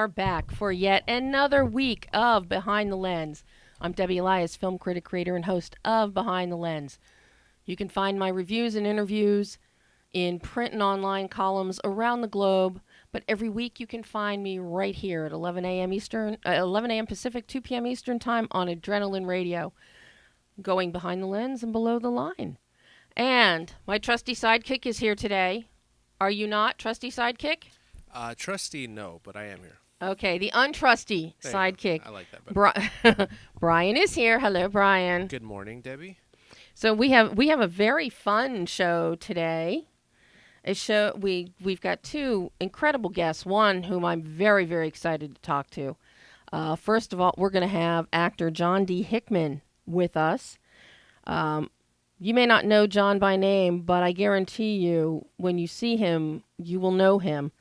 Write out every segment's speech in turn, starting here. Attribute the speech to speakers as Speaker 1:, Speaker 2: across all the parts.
Speaker 1: are back for yet another week of Behind the Lens. I'm Debbie Elias, film critic, creator, and host of Behind the Lens. You can find my reviews and interviews in print and online columns around the globe, but every week you can find me right here at 11 a.m. Eastern, 11 a.m. Pacific, 2 p.m. Eastern Time on Adrenaline Radio, going behind the lens and below the line. And my trusty sidekick is here today. Are you not, trusty sidekick?
Speaker 2: Trusty, no, but I am here.
Speaker 1: Okay, the untrusty sidekick.
Speaker 2: I like that better.
Speaker 1: Brian is here. Hello, Brian.
Speaker 2: Good morning, Debbie.
Speaker 1: So we have a very fun show today. We've got two incredible guests. One whom I'm very, very excited to talk to. First of all, we're going to have actor JOHN D. Hickman with us. You may not know John by name, but I guarantee you, when you see him, you will know him.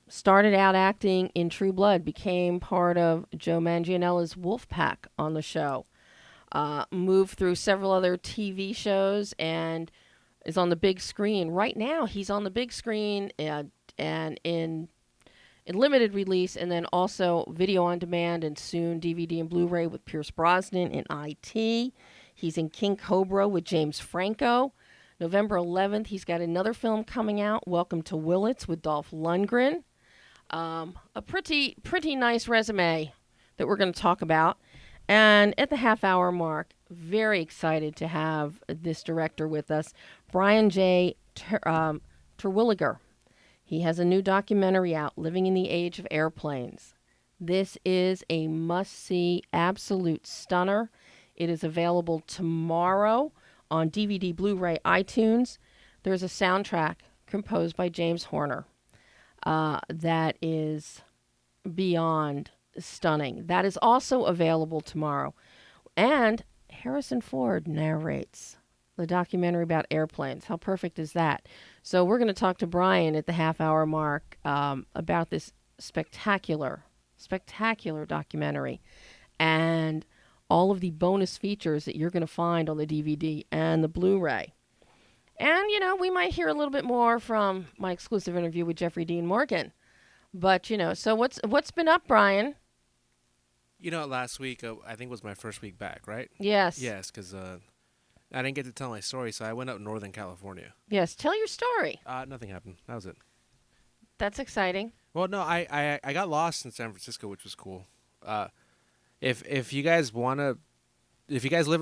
Speaker 1: Started out acting in True Blood, became part of Joe Manganiello's Wolf Pack on the show. Moved through several other TV shows and is on the big screen. Right now, he's on the big screen and in limited release, and then also video on demand and soon DVD and Blu-ray with Pierce Brosnan in IT. He's in King Cobra with James Franco. November 11th, he's got another film coming out, Welcome to Willits with Dolph Lundgren. A pretty nice resume that we're going to talk about. And at the half-hour mark, very excited to have this director with us, Brian J. Terwilliger. He has a new documentary out, Living in the Age of Airplanes. This is a must-see, absolute stunner. It is available tomorrow on DVD, Blu-ray, iTunes. There's a soundtrack composed by James Horner that is beyond stunning. That is also available tomorrow. And Harrison Ford narrates the documentary about airplanes. How perfect is that? So we're going to talk to Brian at the half-hour mark about this spectacular documentary and all of the bonus features that you're going to find on the DVD and the Blu-ray. And, we might hear a little bit more from my exclusive interview with Jeffrey Dean Morgan. But, so what's been up, Brian?
Speaker 2: Last week, I think was my first week back, right?
Speaker 1: Yes.
Speaker 2: Yes, because I didn't get to tell my story, so I went up Northern California.
Speaker 1: Yes, tell your story.
Speaker 2: Nothing happened. That was it.
Speaker 1: That's exciting.
Speaker 2: Well, no, I got lost in San Francisco, which was cool. If you guys live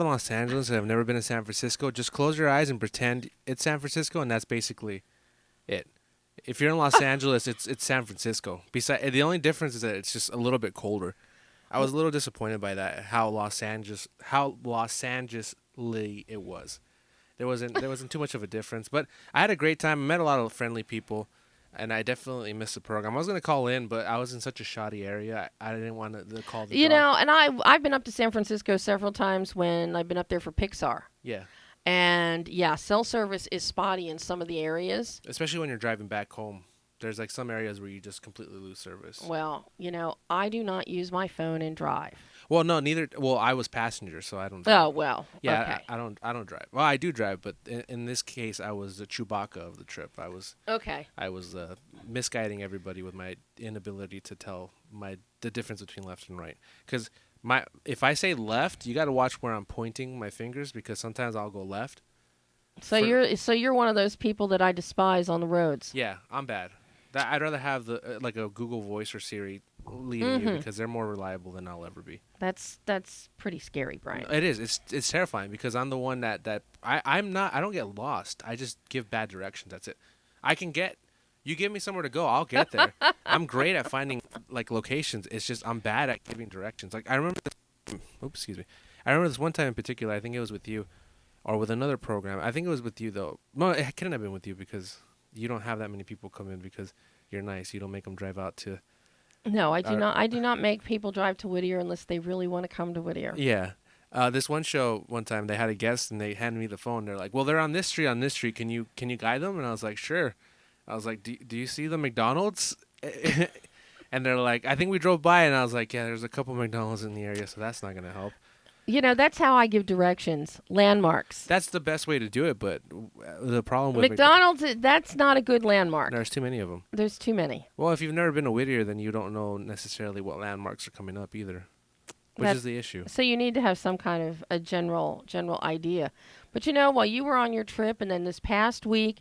Speaker 2: in Los Angeles and have never been to San Francisco, just close your eyes and pretend it's San Francisco, and that's basically it. If you're in Los Angeles, it's San Francisco. The only difference is that it's just a little bit colder. I was a little disappointed by that, how Los Angeles it was. There wasn't too much of a difference, but I had a great time. I met a lot of friendly people. And I definitely missed the program. I was going to call in, but I was in such a shoddy area. I didn't want to call the dog.
Speaker 1: And I've been up to San Francisco several times when I've been up there for Pixar.
Speaker 2: Yeah.
Speaker 1: And, yeah, cell service is spotty in some of the areas.
Speaker 2: Especially when you're driving back home. There's, some areas where you just completely lose service.
Speaker 1: Well, I do not use my phone and drive.
Speaker 2: Well, no, neither. Well, I was passenger, so I don't drive.
Speaker 1: Oh, well,
Speaker 2: yeah,
Speaker 1: okay.
Speaker 2: I don't drive. Well, I do drive, but in this case, I was the Chewbacca of the trip. I was misguiding everybody with my inability to tell the difference between left and right. Because if I say left, you got to watch where I'm pointing my fingers, because sometimes I'll go left.
Speaker 1: So you're one of those people that I despise on the roads.
Speaker 2: Yeah, I'm bad. I'd rather have a Google Voice or Siri leading you, because they're more reliable than I'll ever be.
Speaker 1: That's pretty scary, Brian.
Speaker 2: It is. It's terrifying, because I'm the one that I don't get lost. I just give bad directions. That's it. You give me somewhere to go, I'll get there. I'm great at finding locations. It's just I'm bad at giving directions. I remember I remember this one time in particular. I think it was with you, or with another program. I think it was with you though. No, it couldn't have been with you, because you don't have that many people come in, because you're nice. You don't make them drive out to.
Speaker 1: No, I do not. I do not make people drive to Whittier unless they really want to come to Whittier.
Speaker 2: Yeah. This one show, one time they had a guest and they handed me the phone. They're like, "Well, they're on this street. On this street. Can you guide them?" And I was like, "Sure." I was like, "Do you see the McDonald's?" And they're like, "I think we drove by." And I was like, "Yeah, there's a couple McDonald's in the area, so that's not gonna help."
Speaker 1: That's how I give directions. Landmarks.
Speaker 2: That's the best way to do it, but the problem with
Speaker 1: McDonald's, that's not a good landmark.
Speaker 2: there's too many of them.
Speaker 1: There's too many.
Speaker 2: Well, if you've never been to Whittier, then you don't know necessarily what landmarks are coming up either, which is the issue.
Speaker 1: So you need to have some kind of a general idea. But while you were on your trip, and then this past week,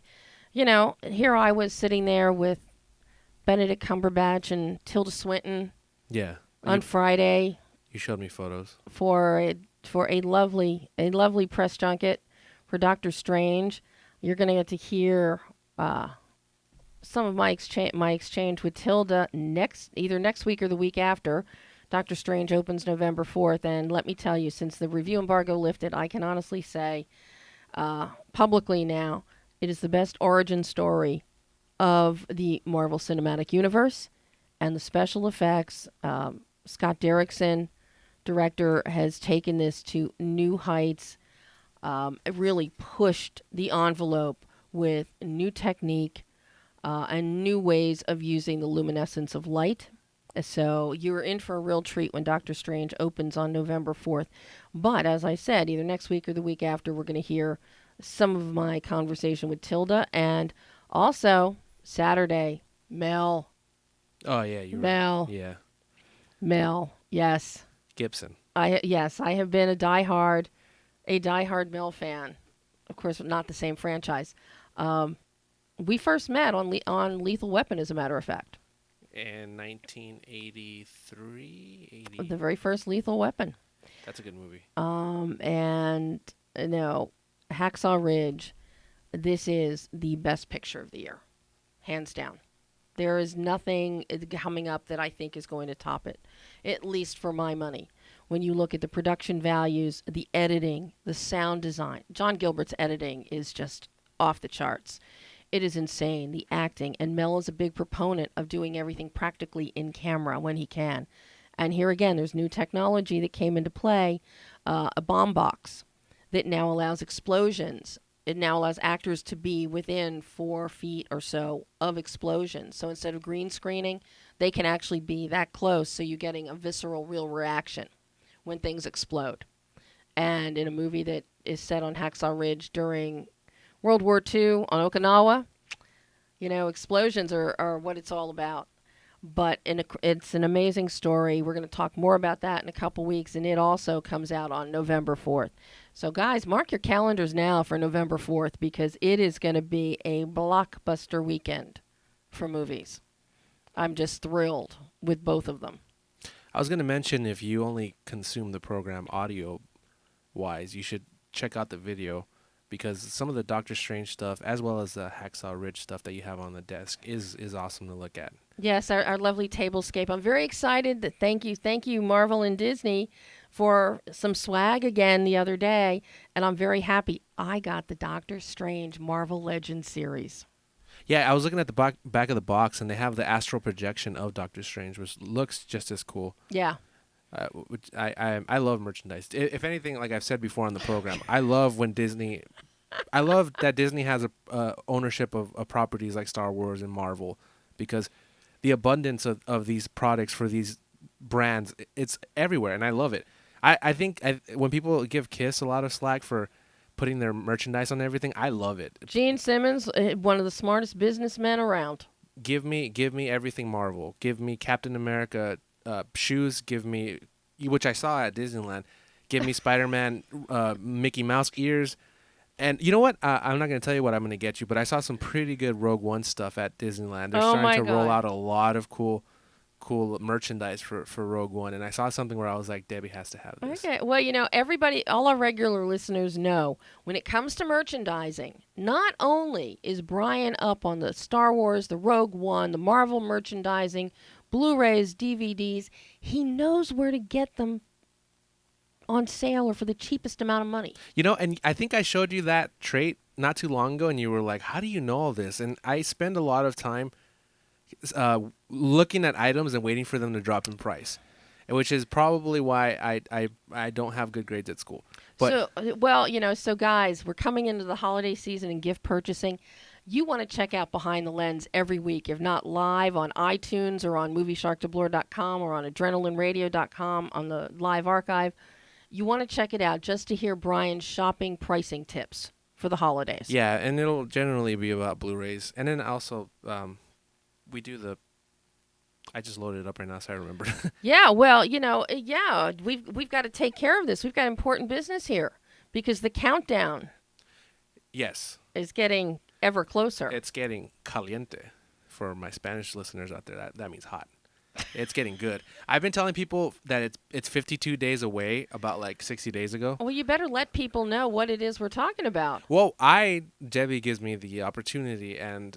Speaker 1: here I was sitting there with Benedict Cumberbatch and Tilda Swinton.
Speaker 2: Yeah.
Speaker 1: On Friday.
Speaker 2: You showed me photos
Speaker 1: for a lovely press junket for Doctor Strange. You're going to get to hear some of my exchange with Tilda either next week or the week after. Doctor Strange opens November 4th, and let me tell you, since the review embargo lifted, I can honestly say publicly now, it is the best origin story of the Marvel Cinematic Universe, and the special effects. Scott Derrickson, director, has taken this to new heights. It really pushed the envelope with new technique and new ways of using the luminescence of light. So you're in for a real treat when Doctor Strange opens on November 4th. But as I said, either next week or the week after, we're going to hear some of my conversation with Tilda. And also, Saturday, Mel.
Speaker 2: Oh, yeah.
Speaker 1: Mel.
Speaker 2: Right. Yeah.
Speaker 1: Mel, yes.
Speaker 2: Gibson.
Speaker 1: I have been a diehard Mel fan. Of course, not the same franchise. We first met on Lethal Weapon, as a matter of fact.
Speaker 2: In 1983,
Speaker 1: The very first Lethal Weapon.
Speaker 2: That's a good movie.
Speaker 1: And Hacksaw Ridge. This is the best picture of the year, hands down. There is nothing coming up that I think is going to top it, at least for my money. When you look at the production values, the editing, the sound design, John Gilbert's editing is just off the charts. It is insane, the acting. And Mel is a big proponent of doing everything practically in camera when he can. And here again, there's new technology that came into play, a bomb box that now allows explosions. It now allows actors to be within 4 feet or so of explosions. So instead of green screening, they can actually be that close, so you're getting a visceral, real reaction when things explode. And in a movie that is set on Hacksaw Ridge during World War II on Okinawa, explosions are what it's all about. But it's an amazing story. We're going to talk more about that in a couple weeks, and it also comes out on November 4th. So, guys, mark your calendars now for November 4th, because it is going to be a blockbuster weekend for movies. I'm just thrilled with both of them.
Speaker 2: I was going to mention, if you only consume the program audio-wise, you should check out the video, because some of the Doctor Strange stuff, as well as the Hacksaw Ridge stuff that you have on the desk, is awesome to look at.
Speaker 1: Yes, our lovely tablescape. I'm very excited. Thank you, Marvel and Disney, for some swag again the other day, and I'm very happy I got the Doctor Strange Marvel Legends series.
Speaker 2: Yeah, I was looking at the back of the box, and they have the astral projection of Doctor Strange, which looks just as cool.
Speaker 1: Yeah.
Speaker 2: Which I love merchandise. If anything, like I've said before on the program, I love when Disney. I love that Disney has a ownership of properties like Star Wars and Marvel, because the abundance of these products for these brands, it's everywhere, and I love it. I think when people give Kiss a lot of slack for putting their merchandise on everything, I love it.
Speaker 1: Gene Simmons, one of the smartest businessmen around.
Speaker 2: Give me everything Marvel. Give me Captain America shoes. Give me, which I saw at Disneyland. Give me Spider-Man Mickey Mouse ears. And you know what? I'm not going to tell you what I'm going to get you, but I saw some pretty good Rogue One stuff at Disneyland. They're starting to roll out a lot of cool merchandise for Rogue One, and I saw something where I was like, Debbie has to have this.
Speaker 1: Okay, well, everybody, all our regular listeners know, when it comes to merchandising, not only is Brian up on the Star Wars, the Rogue One, the Marvel merchandising, Blu-rays, DVDs, he knows where to get them on sale or for the cheapest amount of money.
Speaker 2: And I think I showed you that trait not too long ago, and you were like, how do you know all this? And I spend a lot of time looking at items and waiting for them to drop in price, which is probably why I don't have good grades at school. But
Speaker 1: so guys, we're coming into the holiday season and gift purchasing. You want to check out Behind the Lens every week, if not live on iTunes or on moviesharkdoubler.com or on adrenalineradio.com on the live archive. You want to check it out just to hear Brian's shopping pricing tips for the holidays.
Speaker 2: Yeah, and it'll generally be about Blu-rays. And then also, we do I just loaded it up right now, so I remember.
Speaker 1: Yeah, well, we've got to take care of this. We've got important business here because the countdown
Speaker 2: Yes.
Speaker 1: is getting ever closer.
Speaker 2: It's getting caliente for my Spanish listeners out there. That means hot. It's getting good. I've been telling people that it's 52 days away about like 60 days ago.
Speaker 1: Well, you better let people know what it is we're talking about.
Speaker 2: Well, Debbie gives me the opportunity, and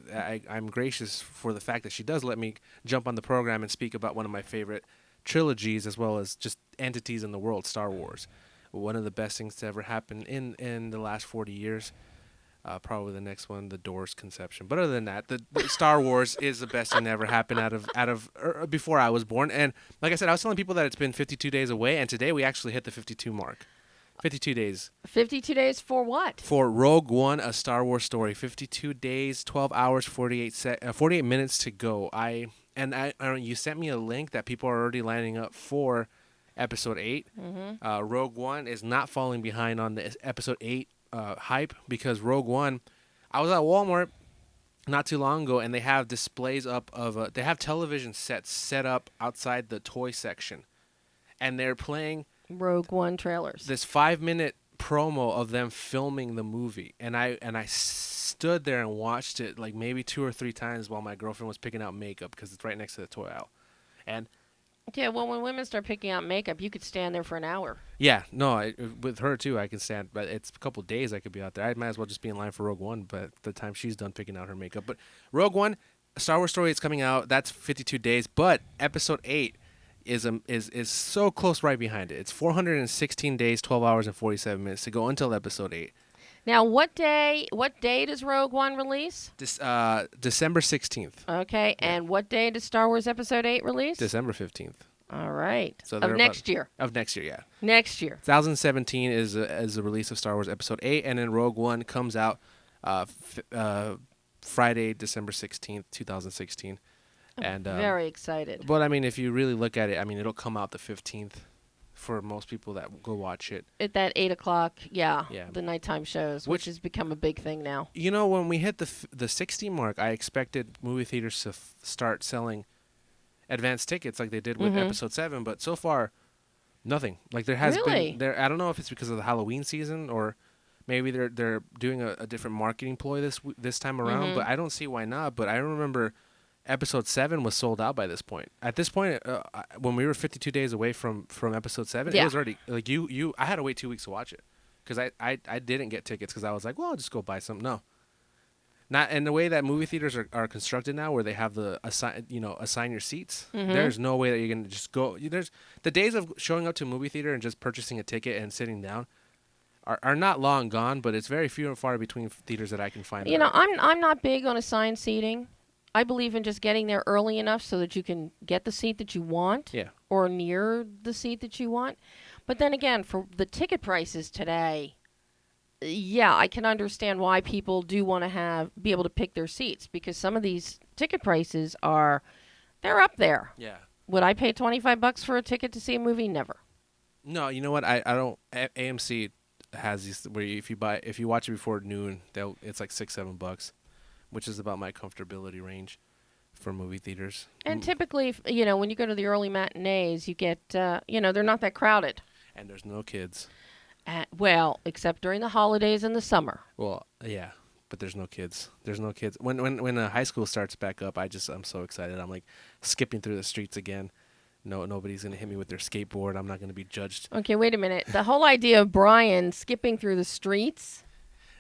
Speaker 2: I'm gracious for the fact that she does let me jump on the program and speak about one of my favorite trilogies as well as just entities in the world, Star Wars. One of the best things to ever happen in the last 40 years. Probably the next one, the Doors conception. But other than that, the Star Wars is the best thing that ever happened out of before I was born. And like I said, I was telling people that it's been 52 days away, and today we actually hit the 52 mark. 52 days.
Speaker 1: 52 days for what?
Speaker 2: For Rogue One, a Star Wars story. 52 days, 12 hours, 48 minutes to go. I you sent me a link that people are already lining up for Episode 8.
Speaker 1: Mm-hmm.
Speaker 2: Rogue One is not falling behind on the Episode 8 hype, because Rogue One, I was at Walmart not too long ago, and they have displays up of they have television sets set up outside the toy section, and they're playing
Speaker 1: Rogue One trailers.
Speaker 2: this 5-minute promo of them filming the movie, and I stood there and watched it like maybe 2 or 3 times while my girlfriend was picking out makeup, because it's right next to the toy aisle. And
Speaker 1: yeah, well, when women start picking out makeup, you could stand there for an hour.
Speaker 2: yeah, no, with her too, I can stand, but it's a couple days I could be out there. I might as well just be in line for Rogue One, but the time she's done picking out her makeup. But Rogue One, a Star Wars story, is coming out. That's 52 days, but Episode 8 is so close right behind it. It's 416 days, 12 hours, and 47 minutes to go until Episode 8.
Speaker 1: Now, what day does Rogue One release?
Speaker 2: December 16th.
Speaker 1: Okay,
Speaker 2: Yeah.
Speaker 1: and what day does Star Wars Episode 8 release?
Speaker 2: Next December 15th.
Speaker 1: All right.
Speaker 2: So
Speaker 1: of next year.
Speaker 2: Of next year, yeah.
Speaker 1: Next year.
Speaker 2: 2017 is the release of Star Wars Episode 8, and then Rogue One comes out Friday, December 16th, 2016. And
Speaker 1: Very excited.
Speaker 2: But I mean, if you really look at it, I mean, it'll come out the 15th for most people that go watch it.
Speaker 1: At that 8 o'clock, yeah.
Speaker 2: Yeah.
Speaker 1: The nighttime shows, which has become a big thing now.
Speaker 2: You know, when we hit the 60 mark, I expected movie theaters to start selling advanced tickets like they did with Episode 7, but so far, nothing. Like there has
Speaker 1: Really?
Speaker 2: been I don't know if it's because of the Halloween season, or maybe they're doing a different marketing ploy this time around, but I don't see why not. But I remember Episode 7 was sold out by this point. At this point, when we were 52 days away from Episode 7,
Speaker 1: Yeah.
Speaker 2: it was already like I had to wait 2 weeks to watch it, because I didn't get tickets, because I was like, well, I'll just go buy some. No. Not in the way that movie theaters are constructed now, where they have the assign your seats. There's no way that you're gonna just go. There's the days of showing up to a movie theater and just purchasing a ticket and sitting down are not long gone, but it's very few and far between theaters that I can find.
Speaker 1: You know, I'm not big on assigned seating. I believe in just getting there early enough so that you can get the seat that you want,
Speaker 2: Yeah.
Speaker 1: or near the seat that you want. But then again, for the ticket prices today, yeah, I can understand why people do want to be able to pick their seats, because some of these ticket prices they're up there.
Speaker 2: Yeah.
Speaker 1: Would I pay $25 for a ticket to see a movie? Never.
Speaker 2: No, you know what? I don't. AMC has these where if you watch it before noon, it's like $6-7, which is about my comfortability range for movie theaters.
Speaker 1: And typically, when you go to the early matinees, you get, they're not that crowded.
Speaker 2: And there's no kids.
Speaker 1: Well, except during the holidays and the summer.
Speaker 2: Well, yeah, but there's no kids. There's no kids. When high school starts back up, I'm so excited. I'm like skipping through the streets again. No, nobody's gonna hit me with their skateboard. I'm not gonna be judged.
Speaker 1: Okay, wait a minute. The whole idea of Brian skipping through the streets.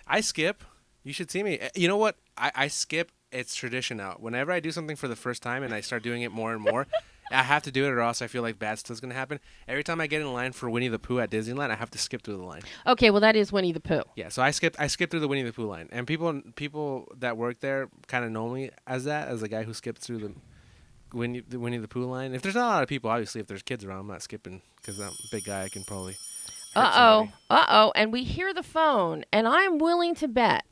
Speaker 2: I skip. You should see me. You know what? I skip. It's tradition now. Whenever I do something for the first time and I start doing it more and more, I have to do it, or else I feel like bad stuff's going to happen. Every time I get in line for Winnie the Pooh at Disneyland, I have to skip through the line.
Speaker 1: Okay, well, that is Winnie the Pooh.
Speaker 2: Yeah, so I skip through the Winnie the Pooh line. And people that work there kind of know me as the guy who skips through the Winnie the Pooh line. If there's not a lot of people, obviously, if there's kids around, I'm not skipping, because I'm a big guy. I can probably hurt somebody.
Speaker 1: And we hear the phone, and I'm willing to bet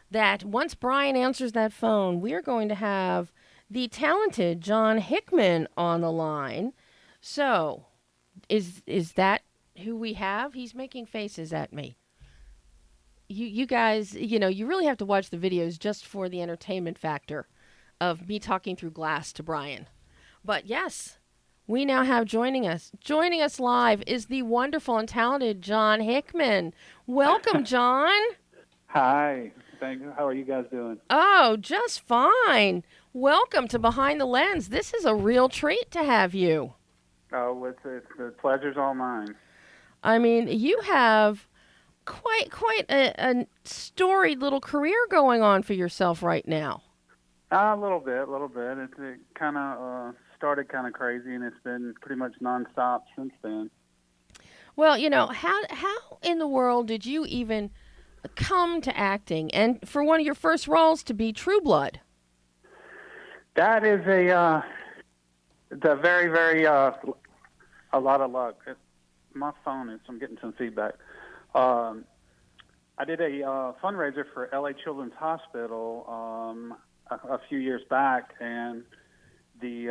Speaker 1: that once Brian answers that phone, we're going to have the talented JOHN HICKMAN on the line. So, is that who we have? He's making faces at me. You guys, you really have to watch the videos just for the entertainment factor of me talking through glass to Brian. But yes, we now have joining us live is the wonderful and talented John Hickman. Welcome, John.
Speaker 3: Hi. Thank you. How are you guys doing?
Speaker 1: Oh, just fine. Welcome to Behind the Lens. This is a real treat to have you.
Speaker 3: Oh, the pleasure's all mine.
Speaker 1: I mean, you have quite a storied little career going on for yourself right now.
Speaker 3: A little bit. It kind of started kind of crazy, and it's been pretty much nonstop since then.
Speaker 1: Well, how in the world did you even come to acting, and for one of your first roles to be True Blood?
Speaker 3: That is the very, very a lot of luck. My phone is. I'm getting some feedback. I did a fundraiser for LA Children's Hospital a few years back, and the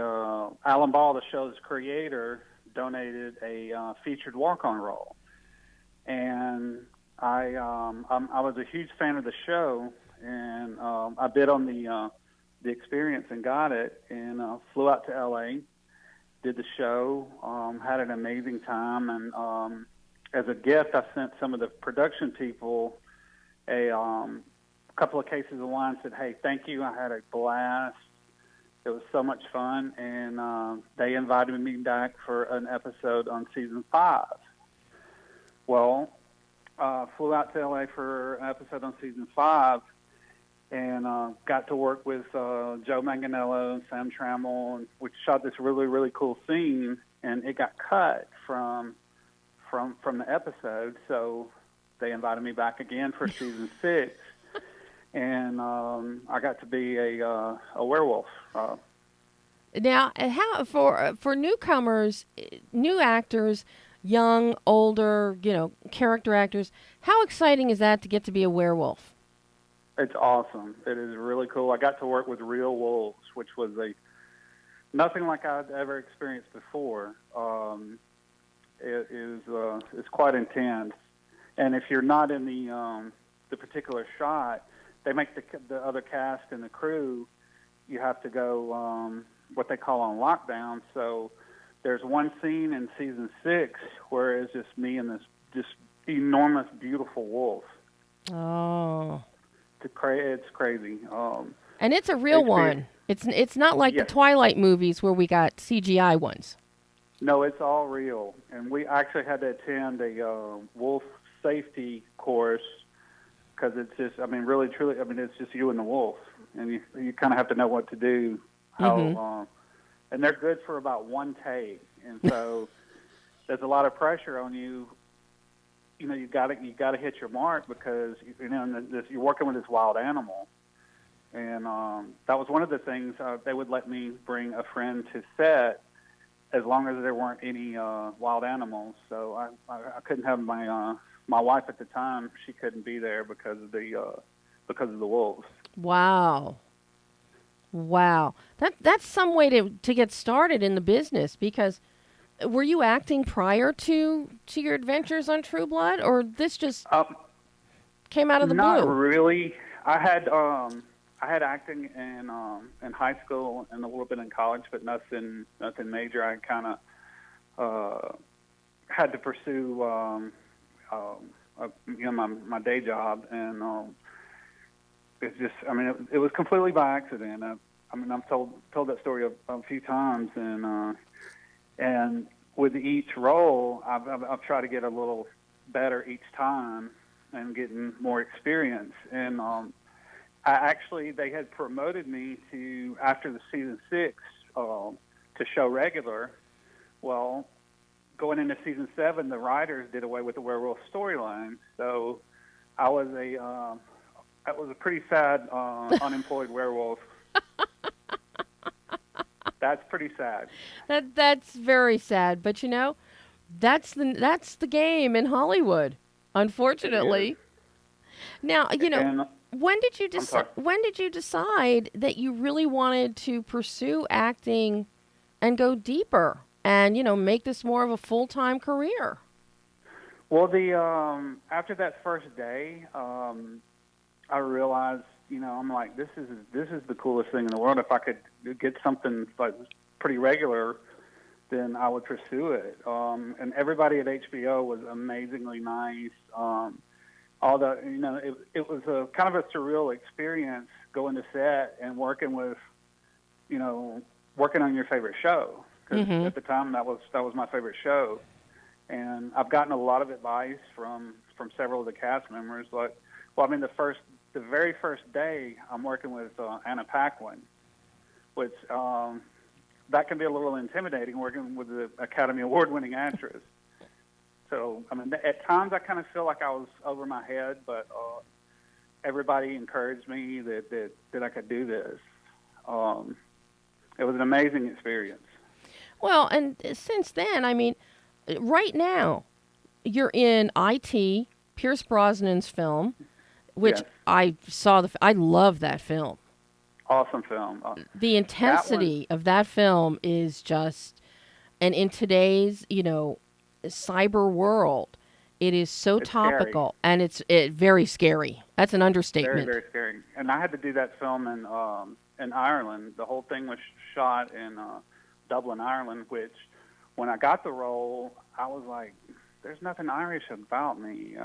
Speaker 3: Alan Ball, the show's creator, donated a featured walk-on role, and I was a huge fan of the show, and I bid on the experience and got it, and flew out to LA, did the show, had an amazing time, and as a gift, I sent some of the production people a couple of cases of wine. Said, "Hey, thank you. I had a blast. It was so much fun." And they invited me back for an episode on season 5. Well, flew out to LA for an episode on season 5, and got to work with Joe Manganiello and Sam Trammell, and we shot this really, really cool scene, and it got cut from the episode, so they invited me back again for season 6, and I got to be a werewolf.
Speaker 1: Now, how for newcomers, new actors, young, older, character actors, how exciting is that to get to be a werewolf?
Speaker 3: It's awesome. It is really cool. I got to work with real wolves, which was nothing like I'd ever experienced before. It's quite intense, and if you're not in the particular shot, they make the other cast and the crew. You have to go what they call on lockdown. So there's one scene in season 6 where it's just me and this just enormous, beautiful wolf.
Speaker 1: Oh,
Speaker 3: it's crazy.
Speaker 1: And it's a real one. It's not like the Twilight movies where we got CGI ones.
Speaker 3: No, it's all real. And we actually had to attend a wolf safety course because it's just, really, truly, it's just you and the wolf. And you kind of have to know what to do, how, and they're good for about one take. And so there's a lot of pressure on you. You got to hit your mark because, you're working with this wild animal. And that was one of the things, they would let me bring a friend to set as long as there weren't any wild animals. So I couldn't have my wife at the time. She couldn't be there because of the wolves.
Speaker 1: Wow. That's some way to get started in the business, because were you acting prior to your adventures on True Blood, or this just came out of the blue?
Speaker 3: Not really. I had acting in high school and a little bit in college, but nothing major. I kind of had to pursue my day job, and it's just it was completely by accident. I've told that story a few times, and with each role, I've tried to get a little better each time and getting more experience. And they had promoted me to, after the season 6, to show regular. Well, going into season 7, the writers did away with the werewolf storyline, so I was a pretty sad unemployed werewolf. That's pretty sad.
Speaker 1: That's very sad, but that's the game in Hollywood, unfortunately. Now, when did you decide that you really wanted to pursue acting and go deeper and make this more of a full-time career?
Speaker 3: Well, the after that first day, I realized, I'm like, this is the coolest thing in the world. If I could get something like pretty regular, then I would pursue it. And everybody at HBO was amazingly nice. All the, it was a kind of a surreal experience going to set and working with, working on your favorite show. Because at the time that was my favorite show. And I've gotten a lot of advice from several of the cast members. Like, the very first day I'm working with Anna Paquin, which that can be a little intimidating working with the Academy Award-winning actress. So, at times I kind of feel like I was over my head, but everybody encouraged me that I could do this. It was an amazing experience.
Speaker 1: Well, and since then, right now, you're in IT, Pierce Brosnan's film, which
Speaker 3: Yes.
Speaker 1: I saw. I love that film.
Speaker 3: Awesome film.
Speaker 1: The intensity of that film is just, and in today's, cyber world, it is so
Speaker 3: It's
Speaker 1: topical, and it's very scary. That's an understatement.
Speaker 3: Very, very scary. And I had to do that film in Ireland. The whole thing was shot in Dublin, Ireland, which when I got the role, I was like, there's nothing Irish about me.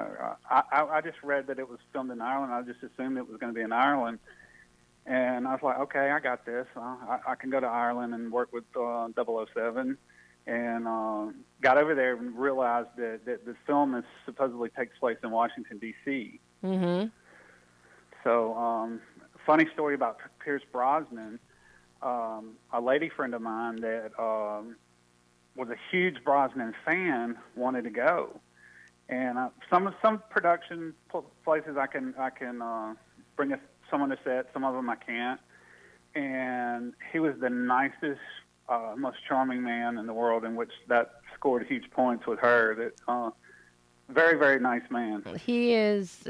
Speaker 3: I just read that it was filmed in Ireland. I just assumed it was going to be in Ireland. And I was like, okay, I got this. I can go to Ireland and work with 007. And got over there and realized that the film supposedly takes place in Washington, D.C.
Speaker 1: Mm-hmm.
Speaker 3: So, funny story about Pierce Brosnan. A lady friend of mine that was a huge Brosnan fan wanted to go, and some production places I can bring someone to set. Some of them I can't. And he was the nicest, most charming man in the world, in which that scored huge points with her. That very, very nice man.
Speaker 1: He is.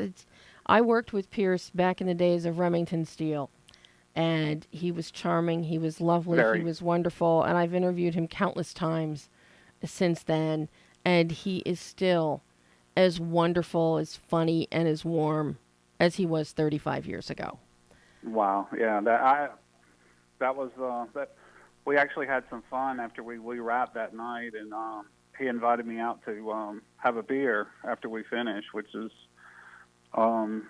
Speaker 1: I worked with Pierce back in the days of Remington Steele, and he was charming. He was lovely.
Speaker 3: Very.
Speaker 1: He was wonderful, and I've interviewed him countless times since then, and he is still as wonderful, as funny, and as warm as he was 35 years ago.
Speaker 3: Wow, yeah, that was that. We actually had some fun after we wrapped that night, and he invited me out to have a beer after we finished, which is a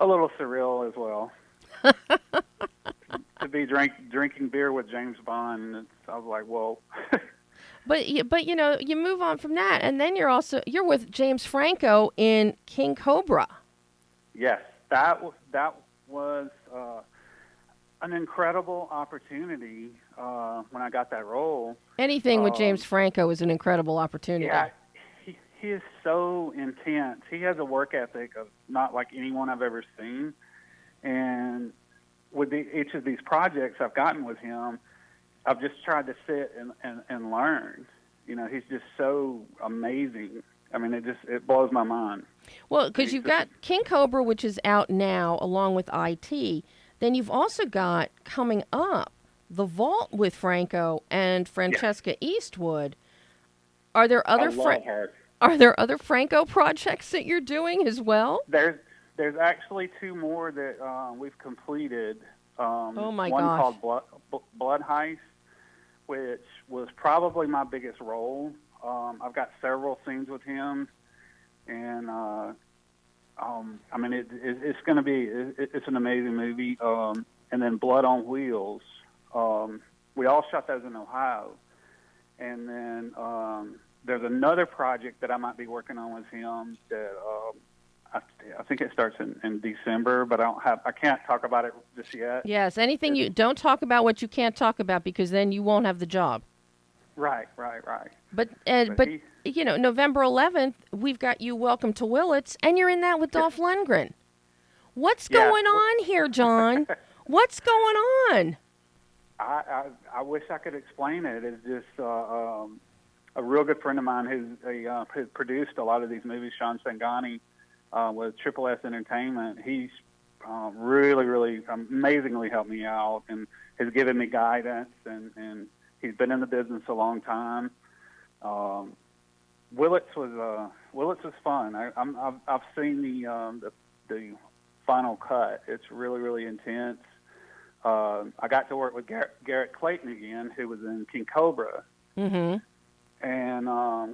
Speaker 3: little surreal as well. To be drinking beer with James Bond, I was like, whoa.
Speaker 1: But you move on from that, and then you're with James Franco in King Cobra.
Speaker 3: Yes, that was an incredible opportunity when I got that role.
Speaker 1: Anything with James Franco is an incredible opportunity.
Speaker 3: Yeah, he is so intense. He has a work ethic of not like anyone I've ever seen. And with each of these projects I've gotten with him, I've just tried to sit and learn. He's just so amazing. It blows my mind.
Speaker 1: Well, because you've got King Cobra, which is out now, along with IT. Then you've also got coming up The Vault with Franco and Francesca Eastwood. Are there other Are there other Franco projects that you're doing as well?
Speaker 3: There's actually two more that we've completed.
Speaker 1: Oh my
Speaker 3: one
Speaker 1: gosh!
Speaker 3: Called Blood Heist, which was probably my biggest role. I've got several scenes with him, and it's going to be it's an amazing movie. And then Blood on Wheels. We all shot those in Ohio, and then there's another project that I might be working on with him that I think it starts in December, but I can't talk about it just yet.
Speaker 1: Yes, anything you don't talk about what you can't talk about, because then you won't have the job.
Speaker 3: Right.
Speaker 1: But November 11th, we've got you Welcome to Willits, and you're in that with Dolph Lundgren. What's going on here, John? What's going on?
Speaker 3: I wish I could explain it. It's just a real good friend of mine who's produced a lot of these movies, Sean Sangani, with Triple S Entertainment. He's really, really amazingly helped me out and has given me guidance, and he's been in the business a long time. Willits was I've seen the final cut. It's really, really intense. I got to work with Garrett Clayton again, who was in King Cobra,
Speaker 1: Mm-hmm.
Speaker 3: and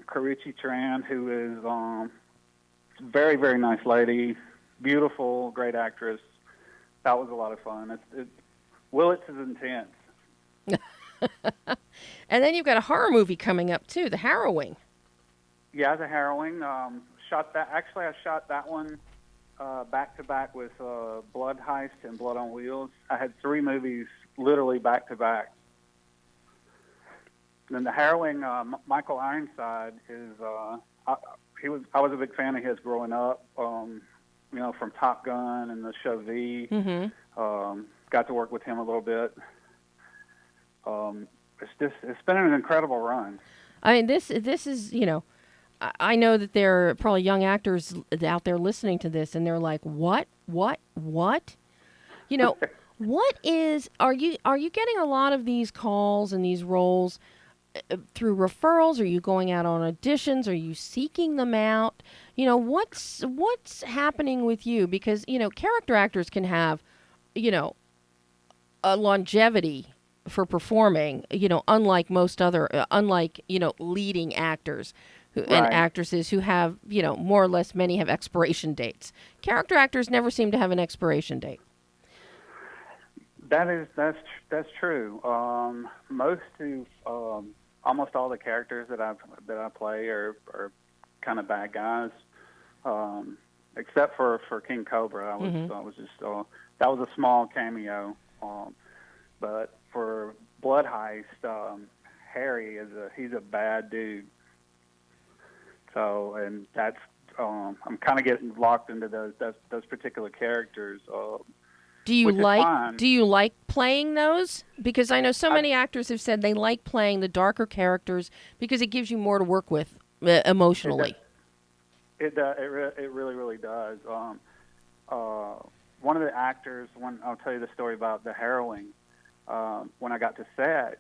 Speaker 3: Karichi Tran, who is very, very nice lady, beautiful, great actress. That was a lot of fun. Willits is intense.
Speaker 1: And then you've got a horror movie coming up too, The Harrowing.
Speaker 3: Yeah, The Harrowing. Shot that. Actually, I shot that one back to back with Blood Heist and Blood on Wheels. I had 3 movies literally back to back. And then The Harrowing, Michael Ironside is. I was a big fan of his growing up. From Top Gun and the show V.
Speaker 1: Mm-hmm.
Speaker 3: Got to work with him a little bit. It's been an incredible run.
Speaker 1: I mean, this is, I know that there are probably young actors out there listening to this, and they're like, what? What? Are you getting a lot of these calls and these roles through referrals? Are you going out on auditions? Are you seeking them out? What's happening with you? Because, character actors can have, a longevity for performing, unlike most other, leading actors and
Speaker 3: Right.
Speaker 1: actresses who have, more or less, many have expiration dates. Character actors never seem to have an expiration date.
Speaker 3: That's true. Almost all the characters that I play are kind of bad guys, except for King Cobra. I was just that was a small cameo, but for Blood Heist, Harry he's a bad dude. So, and that's I'm kind of getting locked into those particular characters.
Speaker 1: Do you
Speaker 3: which is
Speaker 1: like
Speaker 3: fine.
Speaker 1: do you like playing those? Because I know so many actors have said they like playing the darker characters because it gives you more to work with emotionally.
Speaker 3: It really, really does. One of the actors, I'll tell you the story about The Harrowing. When I got to set,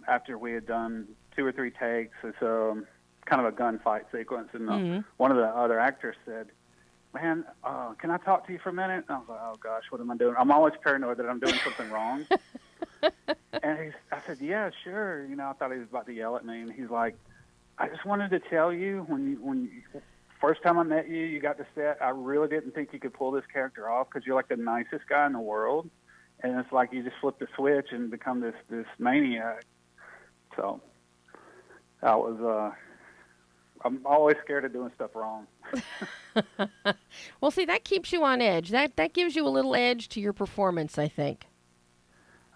Speaker 3: after we had done 2 or 3 takes, it's kind of a gunfight sequence, and one of the other actors said, "Man, can I talk to you for a minute?" And I was like, "Oh gosh, what am I doing?" I'm always paranoid that I'm doing something wrong. And I said, "Yeah, sure." I thought he was about to yell at me, and he's like, "I just wanted to tell you when first time I met you, you got to set. I really didn't think you could pull this character off because you're like the nicest guy in the world, and it's like you just flip the switch and become this maniac." So I was. I'm always scared of doing stuff wrong.
Speaker 1: Well, see, that keeps you on edge. That gives you a little edge to your performance, I think.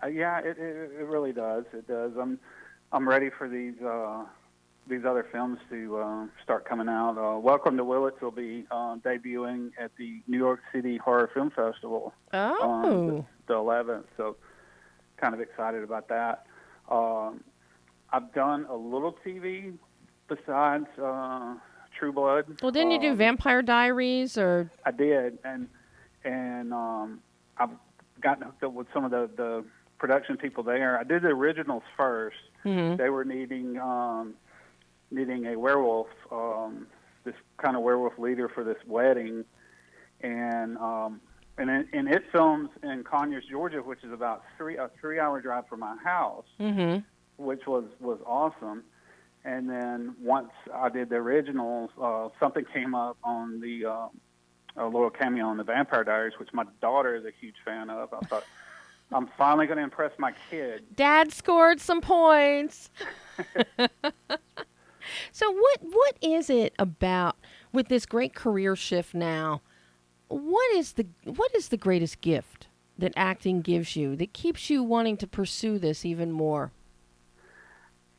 Speaker 3: Yeah, it really does. It does. I'm ready for these other films to start coming out. Welcome to Willits will be debuting at the New York City Horror Film Festival on the 11th. So, kind of excited about that. I've done a little TV besides True Blood.
Speaker 1: Well, didn't you do Vampire Diaries or?
Speaker 3: I did, and I've gotten hooked up with some of the production people there. I did the originals first.
Speaker 1: Mm-hmm.
Speaker 3: They were needing a werewolf, this kind of werewolf leader for this wedding, and it films in Conyers, Georgia, which is about a 3-hour drive from my house, which was awesome. And then once I did the originals, something came up on a little cameo on the Vampire Diaries, which my daughter is a huge fan of. I thought, I'm finally going to impress my kid.
Speaker 1: Dad scored some points. So what is it about with this great career shift now? What is the greatest gift that acting gives you that keeps you wanting to pursue this even more?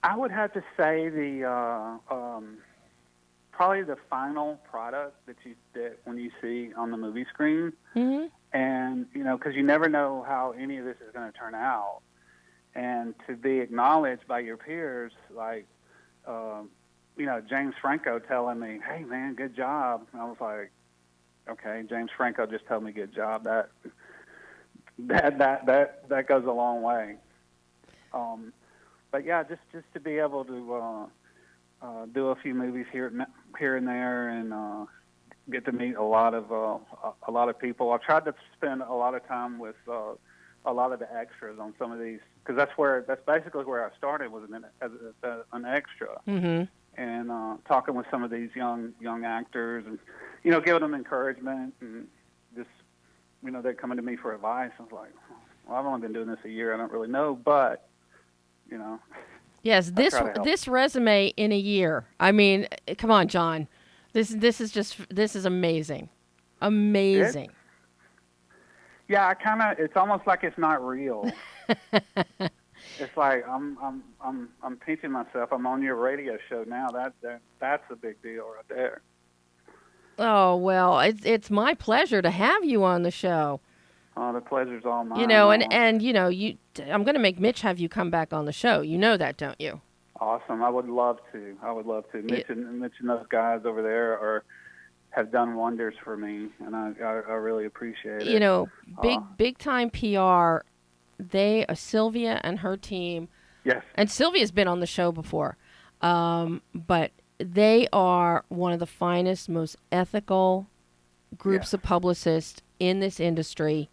Speaker 3: I would have to say probably the final product that when you see on the movie screen, and because you never know how any of this is going to turn out, and to be acknowledged by your peers, like James Franco telling me, "Hey man, good job," and I was like, "Okay, James Franco just told me good job." That goes a long way. But yeah, just to be able to do a few movies here and there, and get to meet a lot of people. I've tried to spend a lot of time with a lot of the extras on some of these, because that's basically where I started, was as an extra, and talking with some of these young actors, and giving them encouragement, and just they're coming to me for advice. I was like, well, I've only been doing this a year. I don't really know, but
Speaker 1: Yes, this resume in a year. I mean, come on, John. This is amazing. Amazing.
Speaker 3: Yeah, it's almost like it's not real. It's like I'm pinching myself. I'm on your radio show now. That's a big deal right there.
Speaker 1: Oh, well, it's my pleasure to have you on the show.
Speaker 3: Oh, the pleasure's all mine.
Speaker 1: I'm going to make Mitch have you come back on the show. You know that, don't you?
Speaker 3: Awesome. I would love to. Mitch and those guys over there have done wonders for me, and I really appreciate it.
Speaker 1: Big time PR. Sylvia and her team.
Speaker 3: Yes.
Speaker 1: And Sylvia's been on the show before, but they are one of the finest, most ethical groups of publicists in this industry,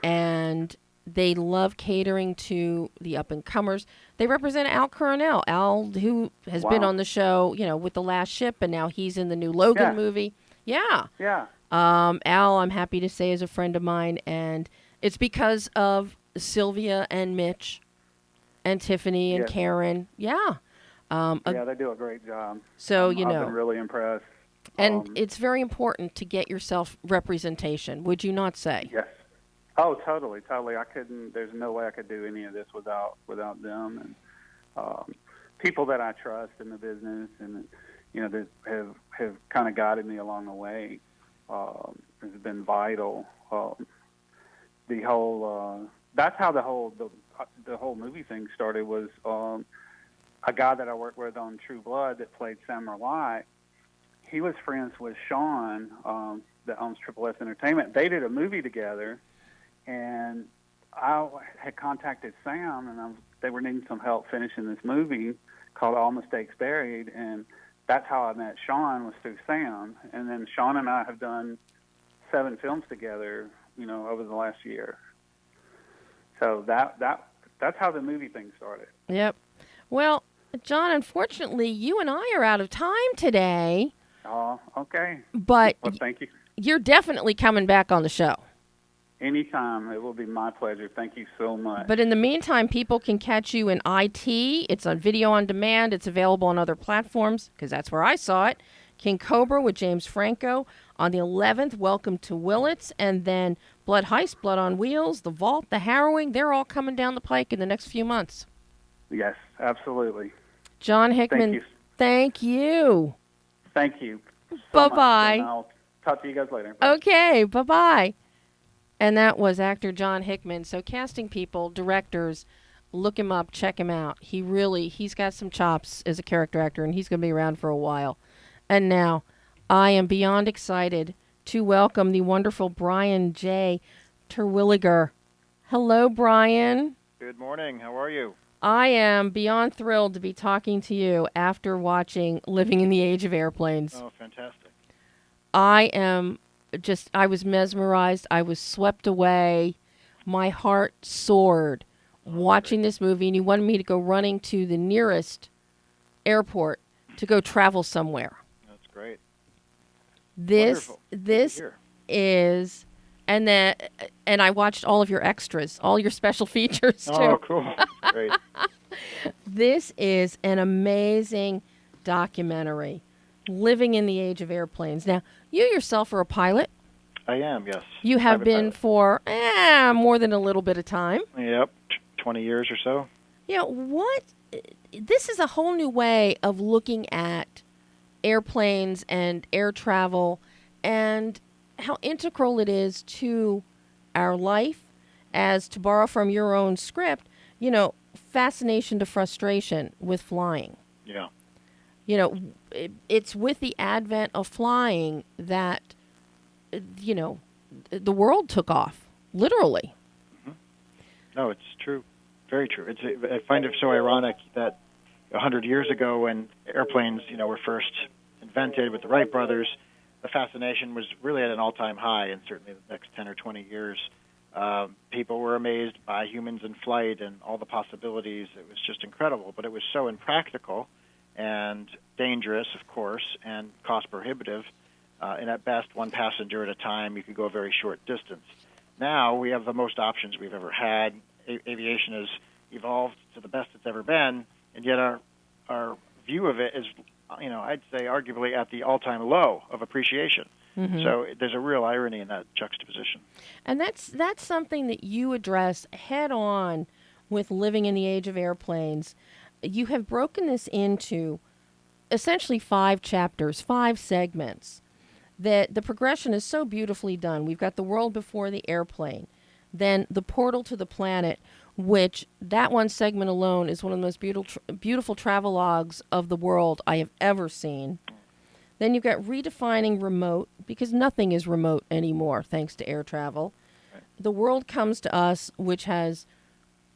Speaker 1: and they love catering to the up-and-comers. They represent Al Coronel. Al, who has been on the show, with The Last Ship, and now he's in the new Logan movie. Yeah.
Speaker 3: Yeah.
Speaker 1: Al, I'm happy to say, is a friend of mine, and it's because of Sylvia and Mitch and Tiffany and Karen. Yeah.
Speaker 3: They do a great job.
Speaker 1: So,
Speaker 3: I've been really impressed.
Speaker 1: And it's very important to get yourself representation, would you not say?
Speaker 3: Yes. Oh, totally. There's no way I could do any of this without them, and people that I trust in the business, and that have kind of guided me along the way. Has been vital. The whole that's how the whole movie thing started. Was a guy that I worked with on True Blood that played Samurai Light. He was friends with Sean, that owns Triple S Entertainment. They did a movie together, and I had contacted Sam, and they were needing some help finishing this movie called All Mistakes Buried, and that's how I met Sean, was through Sam. And then Sean and I have done 7 films together, over the last year. So that's how the movie thing started.
Speaker 1: Yep. Well, John, unfortunately, you and I are out of time today.
Speaker 3: Oh, okay.
Speaker 1: But
Speaker 3: well, thank you.
Speaker 1: You're definitely coming back on the show.
Speaker 3: Anytime. It will be my pleasure. Thank you so much.
Speaker 1: But in the meantime, people can catch you in IT. It's on video on demand. It's available on other platforms, because that's where I saw it. King Cobra with James Franco on the 11th. Welcome to Willits. And then Blood Heist, Blood on Wheels, The Vault, The Harrowing. They're all coming down the pike in the next few months.
Speaker 3: Yes, absolutely.
Speaker 1: John Hickman, thank you.
Speaker 3: Thank you so
Speaker 1: Bye-bye.
Speaker 3: much. I'll talk to you guys later. Bye.
Speaker 1: Okay, bye-bye. And that was actor John Hickman. So casting people, directors, look him up, check him out. He's got some chops as a character actor, and he's going to be around for a while. And now, I am beyond excited to welcome the wonderful Brian J. Terwilliger. Hello, Brian.
Speaker 4: Good morning. How are you?
Speaker 1: I am beyond thrilled to be talking to you after watching Living in the Age of Airplanes.
Speaker 4: Oh, fantastic.
Speaker 1: I was mesmerized. I was swept away. My heart soared watching this movie, and you wanted me to go running to the nearest airport to go travel somewhere.
Speaker 4: That's great.
Speaker 1: This is, and I watched all of your extras, all your special features too.
Speaker 4: Oh, cool. Great.
Speaker 1: This is an amazing documentary, Living in the Age of Airplanes. Now, you yourself are a pilot.
Speaker 4: I am, yes.
Speaker 1: You have been for more than a little bit of time.
Speaker 4: Yep, 20 years or so.
Speaker 1: This is a whole new way of looking at airplanes and air travel, and how integral it is to our life. As, to borrow from your own script, fascination to frustration with flying.
Speaker 4: Yeah.
Speaker 1: It's with the advent of flying that, the world took off, literally.
Speaker 4: Mm-hmm. No, it's true. Very true. I find it so ironic that 100 years ago, when airplanes, were first invented with the Wright brothers, the fascination was really at an all-time high, and certainly the next 10 or 20 years. People were amazed by humans in flight and all the possibilities. It was just incredible, but it was so impractical and dangerous, of course, and cost prohibitive. And at best, one passenger at a time, you could go a very short distance. Now we have the most options we've ever had. Aviation has evolved to the best it's ever been, and yet our view of it is, I'd say arguably at the all-time low of appreciation. Mm-hmm. So there's a real irony in that juxtaposition.
Speaker 1: And that's something that you address head on with Living in the Age of Airplanes. You have broken this into essentially 5 chapters, 5 segments. That the progression is so beautifully done. We've got the world before the airplane, then the portal to the planet, which that one segment alone is one of the most beautiful travelogues of the world I have ever seen. Then you've got redefining remote, because nothing is remote anymore thanks to air travel. Right. The world comes to us, which has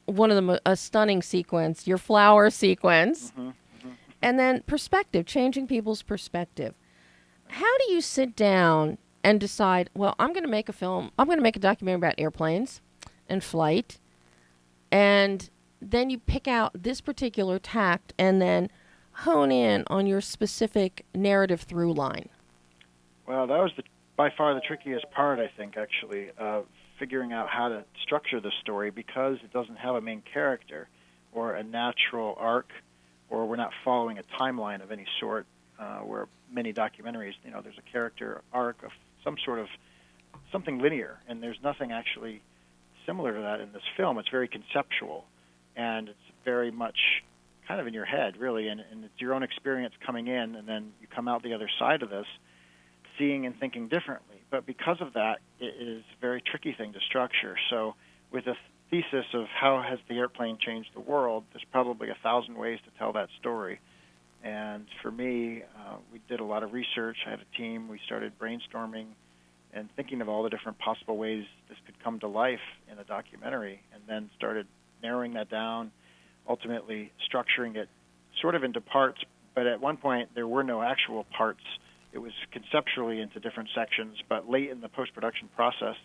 Speaker 1: one of a stunning sequence, your flower sequence, mm-hmm. Mm-hmm. And then perspective, changing people's perspective. How do you sit down and decide, well, I'm going to make a film, I'm going to make a documentary about airplanes and flight, and then you pick out this particular tact and then hone in on your specific narrative through line?
Speaker 4: Well, that was by far the trickiest part, I think, actually, of figuring out how to structure the story, because it doesn't have a main character or a natural arc, or we're not following a timeline of any sort, where many documentaries, there's a character arc of some sort of something linear, and there's nothing actually similar to that in this film. It's very conceptual, and it's very much kind of in your head, really, and it's your own experience coming in, and then you come out the other side of this seeing and thinking differently. But because of that, it is a very tricky thing to structure. So with a thesis of how has the airplane changed the world, there's probably 1,000 ways to tell that story. And for me, we did a lot of research. I had a team. We started brainstorming and thinking of all the different possible ways this could come to life in a documentary, and then started narrowing that down, ultimately structuring it sort of into parts. But at one point, there were no actual parts. It was conceptually into different sections, but late in the post-production process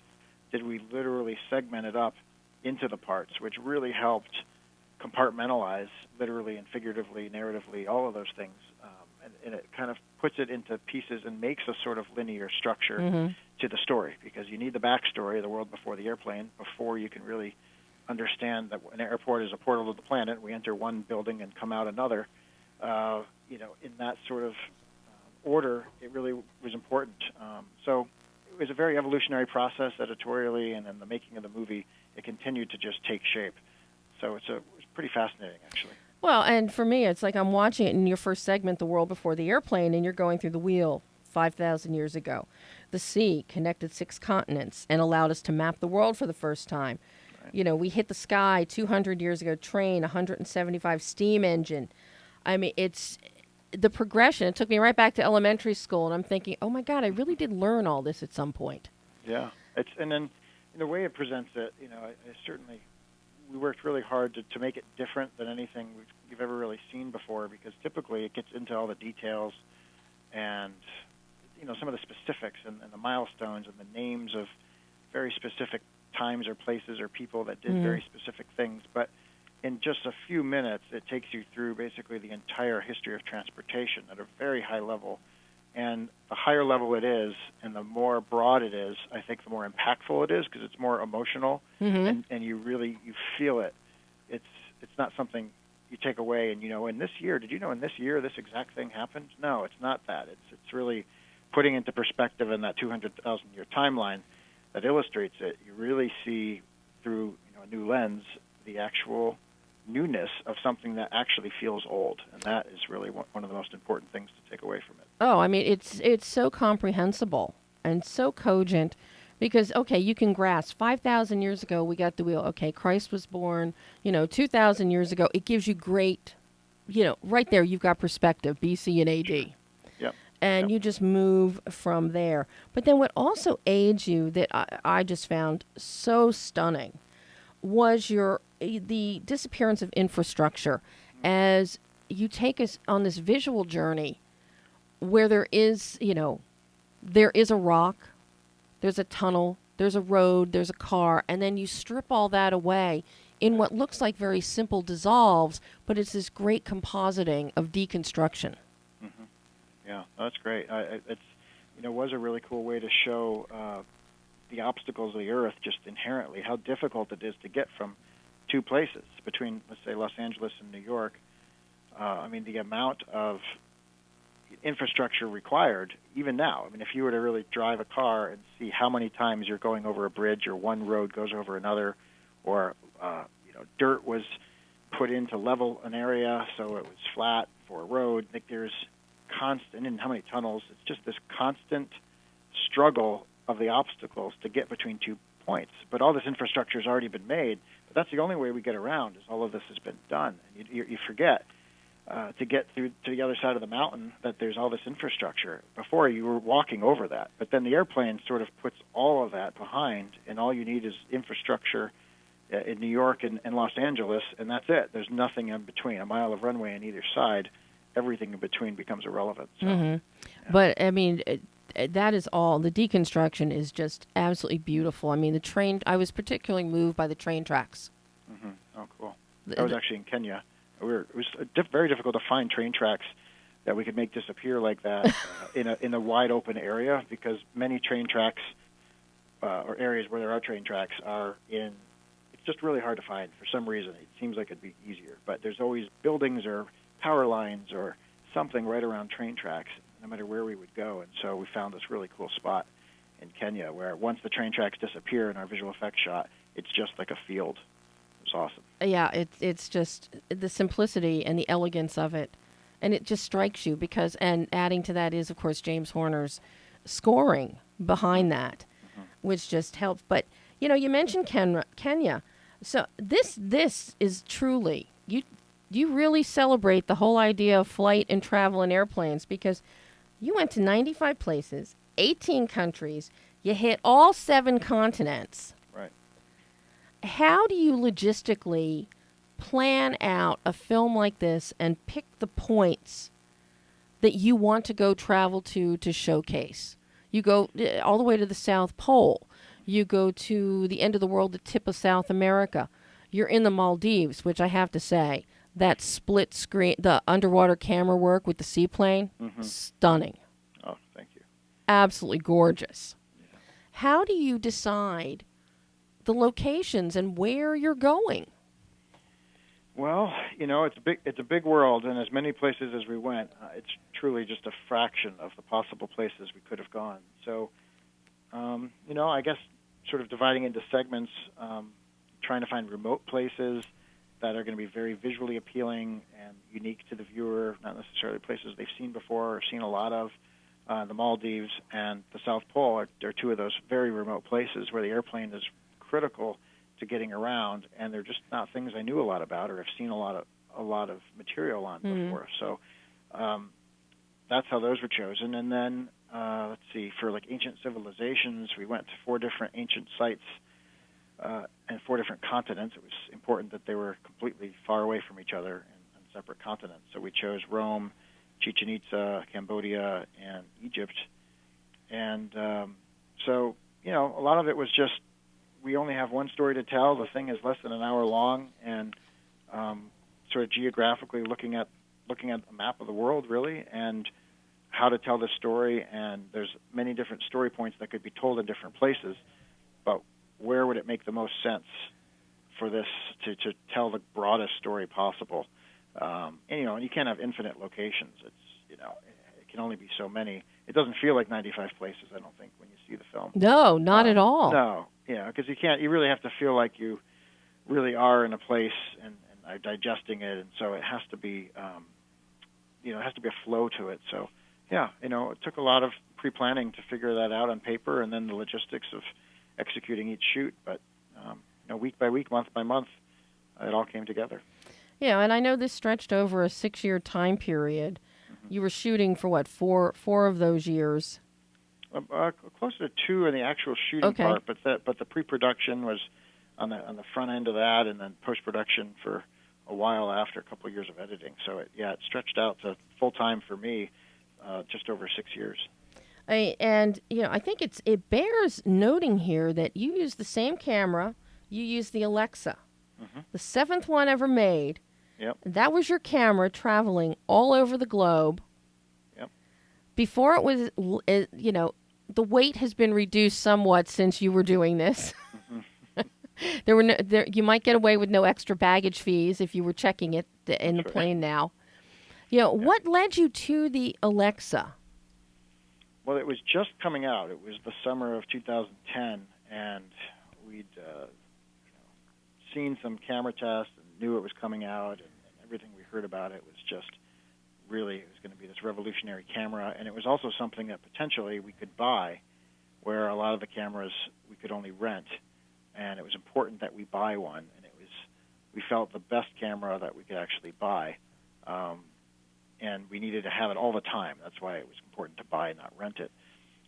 Speaker 4: did we literally segment it up into the parts, which really helped compartmentalize, literally and figuratively, narratively, all of those things. And it kind of puts it into pieces and makes a sort of linear structure mm-hmm. to the story, because you need the backstory, the world before the airplane, before you can really understand that an airport is a portal to the planet. We enter one building and come out another. In that sort of order, it really was important. So it was a very evolutionary process editorially, and in the making of the movie, it continued to just take shape. So it was pretty fascinating, actually.
Speaker 1: Well, and for me, it's like I'm watching it in your first segment, The World Before the Airplane, and you're going through the wheel 5,000 years ago. The sea connected 6 continents and allowed us to map the world for the first time. Right. We hit the sky 200 years ago, train, 175 steam engine. I mean, it's the progression. It took me right back to elementary school, and I'm thinking, oh, my God, I really did learn all this at some point.
Speaker 4: Yeah. And then in the way it presents it, I certainly... we worked really hard to make it different than anything we've ever really seen before, because typically it gets into all the details and, some of the specifics and the milestones and the names of very specific times or places or people that did mm-hmm. very specific things. But in just a few minutes, it takes you through basically the entire history of transportation at a very high level. And the higher level it is and the more broad it is, I think the more impactful it is, because it's more emotional mm-hmm. and you feel it. It's not something you take away and in this year, did you know in this year this exact thing happened? No, it's not that. It's really putting into perspective in that 200,000-year timeline that illustrates it. You really see through a new lens the actual newness of something that actually feels old, and that is really one of the most important things to take away from it.
Speaker 1: Oh, I mean, it's so comprehensible and so cogent, because, okay, you can grasp 5,000 years ago we got the wheel. Okay, Christ was born, 2,000 years ago. It gives you great, right there you've got perspective, BC and AD.
Speaker 4: Sure. Yep.
Speaker 1: And you just move from there. But then what also aids you that I just found so stunning was the disappearance of infrastructure, as you take us on this visual journey where there is, there is a rock, there's a tunnel, there's a road, there's a car, and then you strip all that away in what looks like very simple dissolves, but it's this great compositing of deconstruction.
Speaker 4: Mm-hmm. Yeah, that's great. It's was a really cool way to show the obstacles of the Earth just inherently, how difficult it is to get from two places between, let's say, Los Angeles and New York. The amount of infrastructure required, even now. If you were to really drive a car and see how many times you're going over a bridge or one road goes over another, or dirt was put in to level an area so it was flat for a road. There's constant, and how many tunnels. It's just this constant struggle of the obstacles to get between 2 points. But all this infrastructure has already been made. But that's the only way we get around, is all of this has been done. And you forget to get through to the other side of the mountain that there's all this infrastructure. Before, you were walking over that. But then the airplane sort of puts all of that behind, and all you need is infrastructure in New York and Los Angeles, and that's it. There's nothing in between. A mile of runway on either side, everything in between becomes irrelevant. So,
Speaker 1: yeah. But, that is all. The deconstruction is just absolutely beautiful. The train, I was particularly moved by the train tracks.
Speaker 4: Mm-hmm. Oh, cool. I was actually in Kenya. It was very difficult to find train tracks that we could make disappear like that in a wide open area, because many train tracks or areas where there are train tracks are in. It's just really hard to find for some reason. It seems like it'd be easier, but there's always buildings or power lines or something right around train tracks, no matter where we would go. And so we found this really cool spot in Kenya where once the train tracks disappear in our visual effects shot, it's just like a field. It was awesome.
Speaker 1: Yeah, it's just the simplicity and the elegance of it. And it just strikes you because, and adding to that is, of course, James Horner's scoring behind that, which just helps. But, you mentioned Kenya. So this is truly, you really celebrate the whole idea of flight and travel and airplanes, because you went to 95 places, 18 countries, you hit all 7 continents.
Speaker 4: Right.
Speaker 1: How do you logistically plan out a film like this and pick the points that you want to go travel to showcase? You go all the way to the South Pole. You go to the end of the world, the tip of South America. You're in the Maldives, which I have to say, that split screen, the underwater camera work with the seaplane, stunning.
Speaker 4: Oh, thank you.
Speaker 1: Absolutely gorgeous.
Speaker 4: Yeah.
Speaker 1: How do you decide the locations and where you're going?
Speaker 4: Well, it's a big world, and as many places as we went, it's truly just a fraction of the possible places we could have gone. So, I guess sort of dividing into segments, trying to find remote places that are going to be very visually appealing and unique to the viewer, not necessarily places they've seen before or seen a lot of. The Maldives and the South Pole are 2 of those very remote places where the airplane is critical to getting around, and they're just not things I knew a lot about or have seen a lot of material on before. So that's how those were chosen. And then let's see, for like ancient civilizations, we went to 4 different ancient sites and 4 different continents. It was important that they were completely far away from each other and separate continents. So we chose Rome, Chichen Itza, Cambodia, and Egypt. And so, a lot of it was just, we only have one story to tell. The thing is less than an hour long, and sort of geographically looking at a map of the world, really, and how to tell this story. And there's many different story points that could be told in different places, but where would it make the most sense for this to tell the broadest story possible? And you can't have infinite locations. It's it can only be so many. It doesn't feel like 95 places, I don't think, when you see the film.
Speaker 1: No, not at all.
Speaker 4: No, because you really have to feel like you really are in a place and are digesting it, and so it has to be, it has to be a flow to it. So, it took a lot of pre-planning to figure that out on paper, and then the logistics of executing each shoot. But, week by week, month by month, it all came together.
Speaker 1: Yeah, and I know this stretched over a 6-year time period. You were shooting for what, four of those years?
Speaker 4: Closer to 2 in the actual shooting part, but the pre-production was on the front end of that, and then post-production for a while after, a couple of years of editing. So it stretched out to full time for me, just over 6 years.
Speaker 1: And I think it bears noting here that you use the same camera. You use the Alexa, the seventh one ever made.
Speaker 4: Yep.
Speaker 1: That was your camera traveling all over the globe.
Speaker 4: Yep.
Speaker 1: Before it was, the weight has been reduced somewhat since you were doing this. You might get away with no extra baggage fees if you were checking it in the plane now. What led you to the Alexa?
Speaker 4: Well, it was just coming out. It was the summer of 2010, and we'd seen some camera tests and knew it was coming out, and everything we heard about it was just really, it was going to be this revolutionary camera, and it was also something that potentially we could buy, where a lot of the cameras we could only rent, and it was important that we buy one, and we felt the best camera that we could actually buy, and we needed to have it all the time. That's why it was important to buy and not rent it,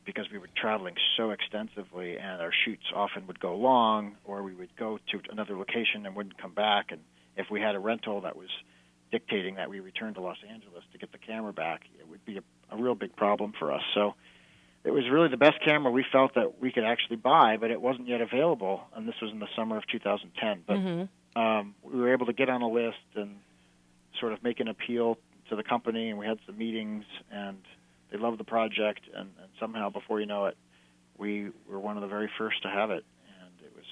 Speaker 4: because we were traveling so extensively, and our shoots often would go long, or we would go to another location and wouldn't come back, and if we had a rental that was dictating that we return to Los Angeles to get the camera back, it would be a real big problem for us. So it was really the best camera we felt that we could actually buy, but it wasn't yet available, and this was in the summer of 2010. But we were able to get on a list and sort of make an appeal to the company, and we had some meetings, and they loved the project, and somehow, before you know it, we were one of the very first to have it, and it was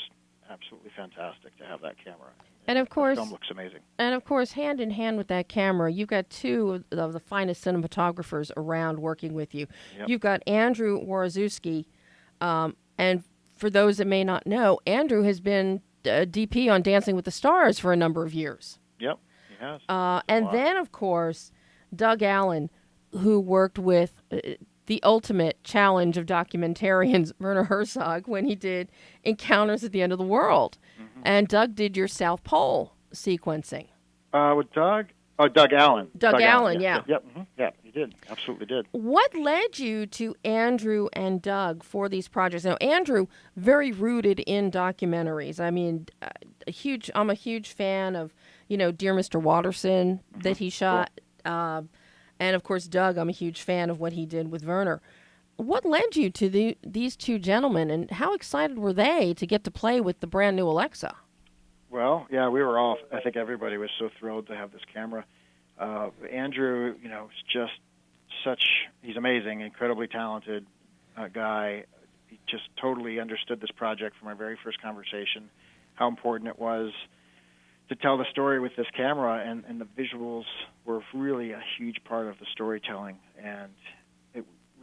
Speaker 4: absolutely fantastic to have that camera.
Speaker 1: And of course,
Speaker 4: the film looks amazing.
Speaker 1: And of course, hand in hand with that camera, you've got two of the finest cinematographers around working with you.
Speaker 4: Yep.
Speaker 1: You've got Andrew Woroszewski, and for those that may not know, Andrew has been DP on Dancing with the Stars for a number of years.
Speaker 4: Yep, he has.
Speaker 1: And then, of course, Doug Allen, who worked with the ultimate challenge of documentarians, Werner Herzog, when he did Encounters at the End of the World. And Doug did your South Pole sequencing.
Speaker 4: With Doug? Oh, Doug Allen.
Speaker 1: Doug Allen, yeah.
Speaker 4: Yep, yeah, he did. Absolutely did.
Speaker 1: What led you to Andrew and Doug for these projects? Now, Andrew, very rooted in documentaries. I mean, I'm a huge fan of, Dear Mr. Watterson that he shot. Cool. And, of course, Doug, I'm a huge fan of what he did with Werner. What led you to these two gentlemen, and how excited were they to get to play with the brand new Alexa?
Speaker 4: Well, yeah, we were all, I think everybody was so thrilled to have this camera. Andrew, is just he's amazing, incredibly talented guy. He just totally understood this project from our very first conversation, how important it was to tell the story with this camera, and the visuals were really a huge part of the storytelling, and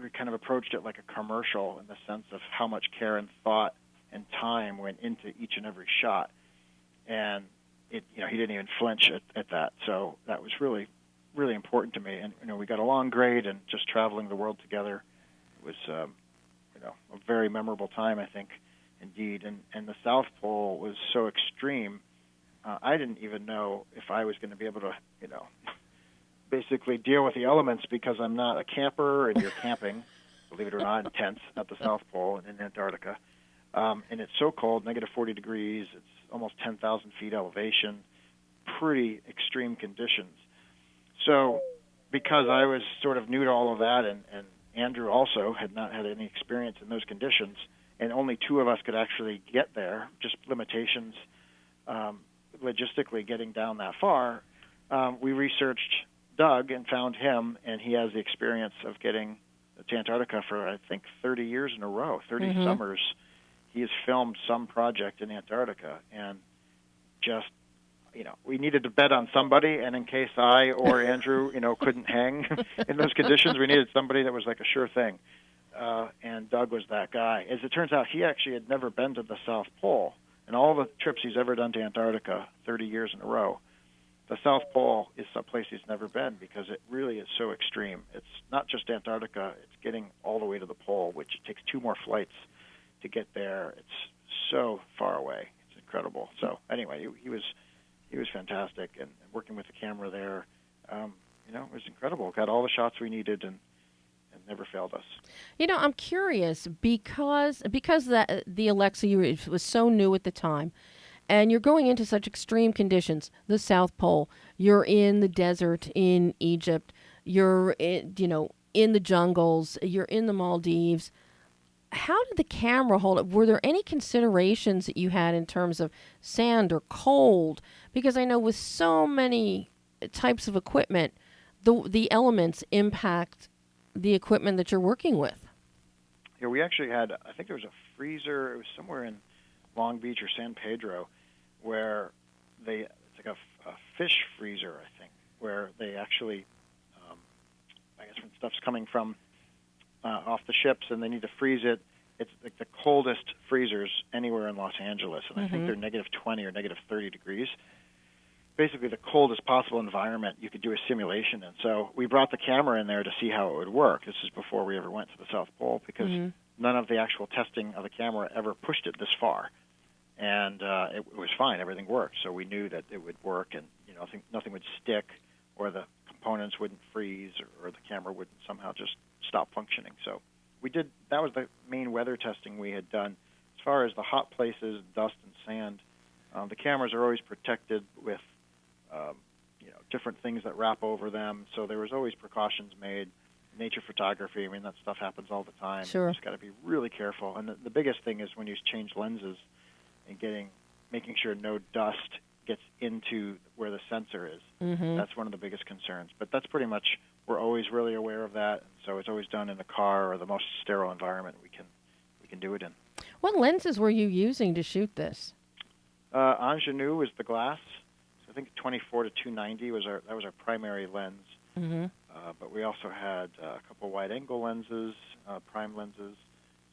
Speaker 4: we kind of approached it like a commercial in the sense of how much care and thought and time went into each and every shot. And he didn't even flinch at that. So that was really, really important to me. And we got along great, and just traveling the world together was a very memorable time, I think, indeed. And the South Pole was so extreme. I didn't even know if I was going to be able to, basically deal with the elements, because I'm not a camper, and you're camping, believe it or not, in tents at the South Pole and in Antarctica. And it's so cold, negative 40 degrees. It's almost 10,000 feet elevation, pretty extreme conditions. So because I was sort of new to all of that, and Andrew also had not had any experience in those conditions, and only two of us could actually get there, just limitations logistically getting down that far, we researched Doug and found him, and he has the experience of getting to Antarctica for, I think, 30 years in a row, 30 summers. He has filmed some project in Antarctica, and just, we needed to bet on somebody, and in case I or Andrew, couldn't hang in those conditions, we needed somebody that was like a sure thing. And Doug was that guy. As it turns out, he actually had never been to the South Pole. And all the trips he's ever done to Antarctica, 30 years in a row, the South Pole is a place he's never been, because it really is so extreme. It's not just Antarctica, it's getting all the way to the pole, which takes 2 more flights to get there. It's so far away. It's incredible. So anyway, he was fantastic, and working with the camera there, it was incredible. Got all the shots we needed, and never failed us.
Speaker 1: I'm curious, because the Alexa was so new at the time, and you're going into such extreme conditions, the South Pole, you're in the desert in Egypt, you're in the jungles, you're in the Maldives. How did the camera hold up? Were there any considerations that you had in terms of sand or cold? Because I know with so many types of equipment, the elements impact the equipment that you're working with.
Speaker 4: Yeah, we actually had, I think there was a freezer, it was somewhere in Long Beach or San Pedro, where it's like a fish freezer, I think, where they actually, I guess when stuff's coming from off the ships and they need to freeze it, it's like the coldest freezers anywhere in Los Angeles, and I think they're negative 20 or negative 30 degrees. Basically the coldest possible environment you could do a simulation in. So we brought the camera in there to see how it would work. This is before we ever went to the South Pole, because none of the actual testing of the camera ever pushed it this far. And it was fine. Everything worked. So we knew that it would work, and nothing would stick, or the components wouldn't freeze, or the camera wouldn't somehow just stop functioning. So we did. That was the main weather testing we had done. As far as the hot places, dust and sand, the cameras are always protected with different things that wrap over them. So there was always precautions made. Nature photography, I mean, that stuff happens all the time.
Speaker 1: Sure.
Speaker 4: You just got to be really careful. And the biggest thing is when you change lenses and making sure no dust gets into where the sensor is. That's one of the biggest concerns. But that's pretty much, we're always really aware of that. So it's always done in the car or the most sterile environment we can do it in.
Speaker 1: What lenses were you using to shoot this?
Speaker 4: Ingenue was the glass. I think 24 to 290 was our primary lens, but we also had a couple wide-angle lenses, prime lenses.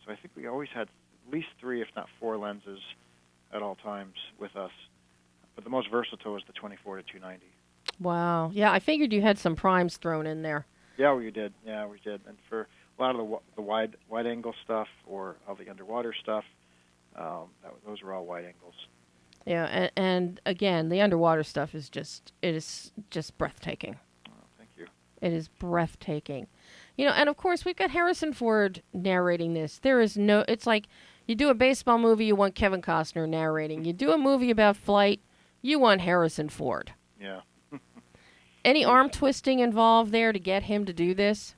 Speaker 4: So I think we always had at least 3, if not 4 lenses at all times with us. But the most versatile was the 24 to 290.
Speaker 1: Wow. Yeah, I figured you had some primes thrown in there.
Speaker 4: Yeah, we did. And for a lot of the wide-angle stuff or all the underwater stuff, those were all wide angles.
Speaker 1: Yeah, and again, the underwater stuff is just breathtaking.
Speaker 4: Oh, thank you.
Speaker 1: It is breathtaking. And of course, we've got Harrison Ford narrating this. It's like you do a baseball movie, you want Kevin Costner narrating. You do a movie about flight, you want Harrison Ford.
Speaker 4: Yeah.
Speaker 1: Any arm twisting involved there to get him to do this?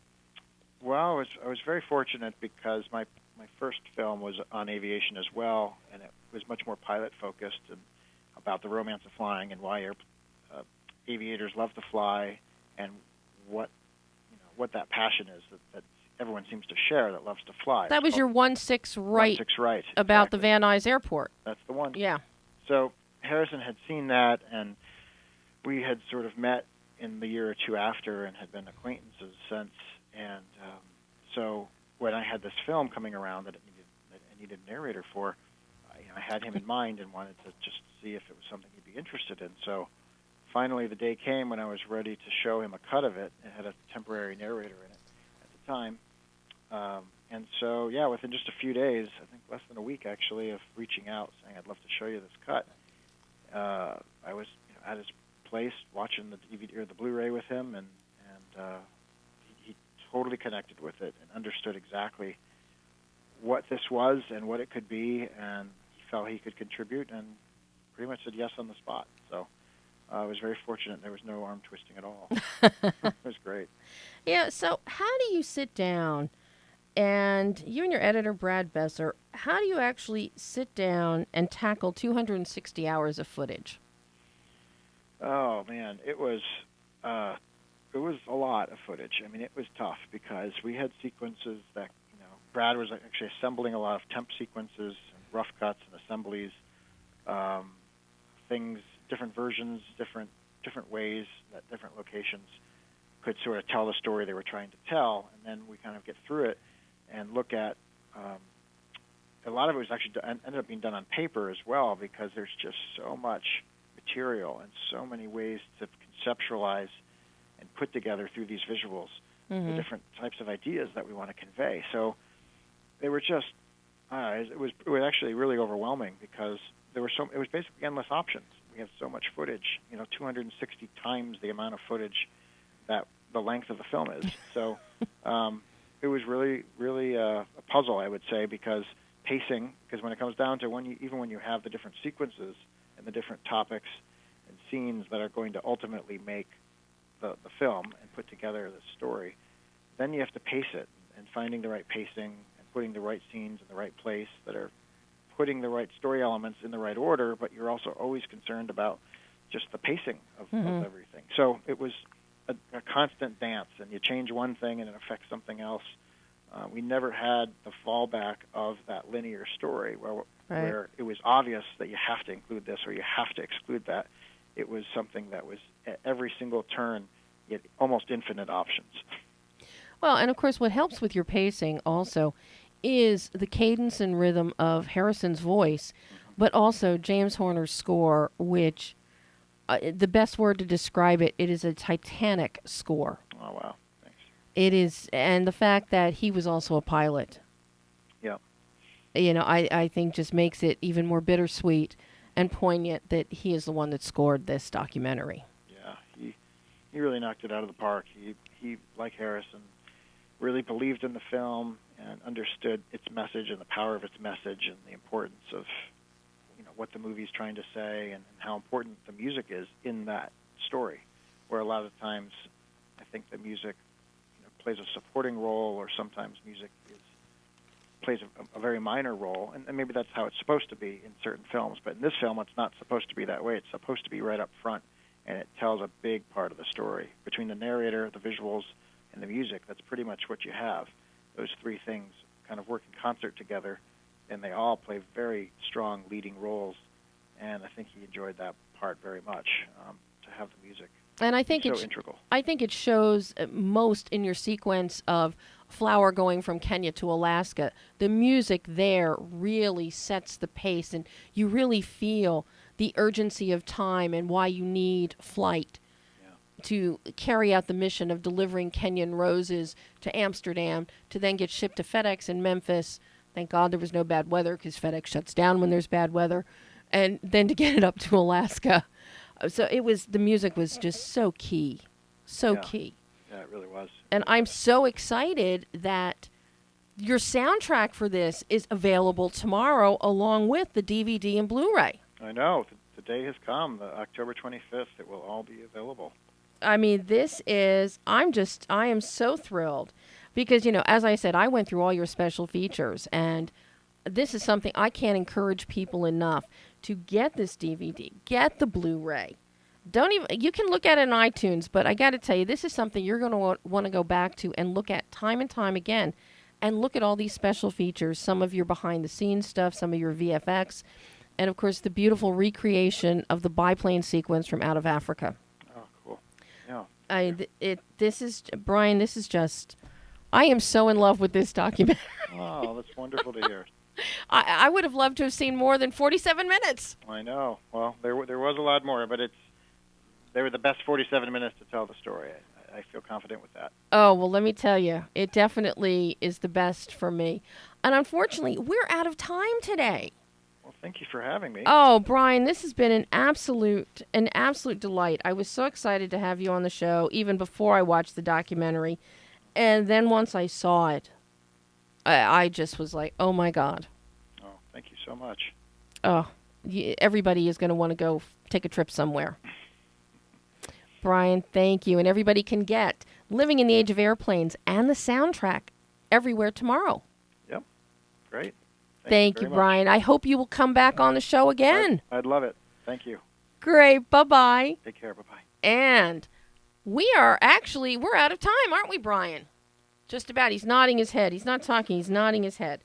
Speaker 4: Well, I was very fortunate because my first film was on aviation as well, and it was much more pilot-focused and about the romance of flying and why aviators love to fly and what that passion is that everyone seems to share that loves to fly.
Speaker 1: That was your 1-6 right
Speaker 4: 1-6 right
Speaker 1: about
Speaker 4: exactly.
Speaker 1: the Van Nuys Airport.
Speaker 4: That's the one.
Speaker 1: Yeah.
Speaker 4: So Harrison had seen that, and we had sort of met in the year or two after and had been acquaintances since. And so when I had this film coming around that I needed a narrator for, I had him in mind and wanted to just see if it was something he'd be interested in. So finally the day came when I was ready to show him a cut of it. It had a temporary narrator in it at the time. And so, within just a few days, I think less than a week actually, of reaching out saying I'd love to show you this cut, I was at his place watching the DVD or the Blu-ray with him, and he totally connected with it and understood exactly what this was and what it could be, and he felt he could contribute and pretty much said yes on the spot. So I was very fortunate. There was no arm twisting at all. It was great.
Speaker 1: Yeah, so how do you sit down, and you and your editor, Brad Besser, how do you actually sit down and tackle 260 hours of footage?
Speaker 4: Oh, man, it was a lot of footage. I mean, it was tough because we had sequences that, Brad was actually assembling a lot of temp sequences, and rough cuts and assemblies, things, different versions, different ways that different locations could sort of tell the story they were trying to tell, and then we kind of get through it and look at a lot of it was actually ended up being done on paper as well, because there's just so much material and so many ways to conceptualize and put together through these visuals the different types of ideas that we want to convey. So they were just it was actually really overwhelming because it was basically endless options. We have so much footage, 260 times the amount of footage that the length of the film is. So it was really, really a puzzle, I would say, because pacing, because when it comes down to even when you have the different sequences and the different topics and scenes that are going to ultimately make the film and put together the story, then you have to pace it, and finding the right pacing and putting the right scenes in the right place that are putting the right story elements in the right order, but you're also always concerned about just the pacing of everything. So it was a constant dance, and you change one thing and it affects something else. We never had the fallback of that linear story where it was obvious that you have to include this or you have to exclude that. It was something that was at every single turn, yet almost infinite options.
Speaker 1: Well, and of course, what helps with your pacing also is the cadence and rhythm of Harrison's voice, but also James Horner's score, which the best word to describe it, it is a titanic score.
Speaker 4: Oh, wow. Thanks.
Speaker 1: It is, and the fact that he was also a pilot,
Speaker 4: yeah,
Speaker 1: I think just makes it even more bittersweet and poignant that he is the one that scored this documentary.
Speaker 4: Yeah, he really knocked it out of the park. He like Harrison, really believed in the film and understood its message and the power of its message and the importance of what the movie's trying to say and how important the music is in that story, where a lot of times I think the music plays a supporting role, or sometimes music plays a very minor role, and maybe that's how it's supposed to be in certain films, but in this film it's not supposed to be that way. It's supposed to be right up front, and it tells a big part of the story. Between the narrator, the visuals, and the music, that's pretty much what you have. Those three things kind of work in concert together, and they all play very strong leading roles, and I think he enjoyed that part very much, to have the music.
Speaker 1: And I think
Speaker 4: it's so integral.
Speaker 1: I think it shows most in your sequence of Flower going from Kenya to Alaska. The music there really sets the pace, and you really feel the urgency of time and why you need flight to carry out the mission of delivering Kenyan roses to Amsterdam to then get shipped to FedEx in Memphis. Thank God there was no bad weather, because FedEx shuts down when there's bad weather. And then to get it up to Alaska. So the music was just so key. So key.
Speaker 4: Yeah, it really was.
Speaker 1: And I'm so excited that your soundtrack for this is available tomorrow along with the DVD and Blu-ray.
Speaker 4: I know. The day has come. October 25th, it will all be available.
Speaker 1: I mean, I am so thrilled because, as I said, I went through all your special features, and this is something I can't encourage people enough to get this DVD, get the Blu-ray. You can look at it on iTunes, but I got to tell you, this is something you're going to want to go back to and look at time and time again, and look at all these special features, some of your behind-the-scenes stuff, some of your VFX, and, of course, the beautiful recreation of the biplane sequence from Out of Africa.
Speaker 4: Oh, cool. Yeah.
Speaker 1: Brian, this is just, I am so in love with this documentary.
Speaker 4: Oh, that's wonderful to hear.
Speaker 1: I would have loved to have seen more than 47 minutes.
Speaker 4: I know. Well, there was a lot more, but they were the best 47 minutes to tell the story. I feel confident with that.
Speaker 1: Oh, well, let me tell you, it definitely is the best for me. And unfortunately, we're out of time today.
Speaker 4: Well, thank you for having me.
Speaker 1: Oh, Brian, this has been an absolute delight. I was so excited to have you on the show, even before I watched the documentary. And then once I saw it, I just was like, oh, my God.
Speaker 4: Oh, thank you so much.
Speaker 1: Oh, everybody is going to want to go take a trip somewhere. Brian, thank you. And everybody can get Living in the Age of Airplanes and the soundtrack everywhere tomorrow.
Speaker 4: Yep. Great.
Speaker 1: Thank you, Brian. I hope you will come back on the show again.
Speaker 4: I'd love it. Thank you.
Speaker 1: Great. Bye-bye.
Speaker 4: Take care. Bye-bye.
Speaker 1: And we're out of time, aren't we, Brian? Just about. He's nodding his head. He's not talking. He's nodding his head.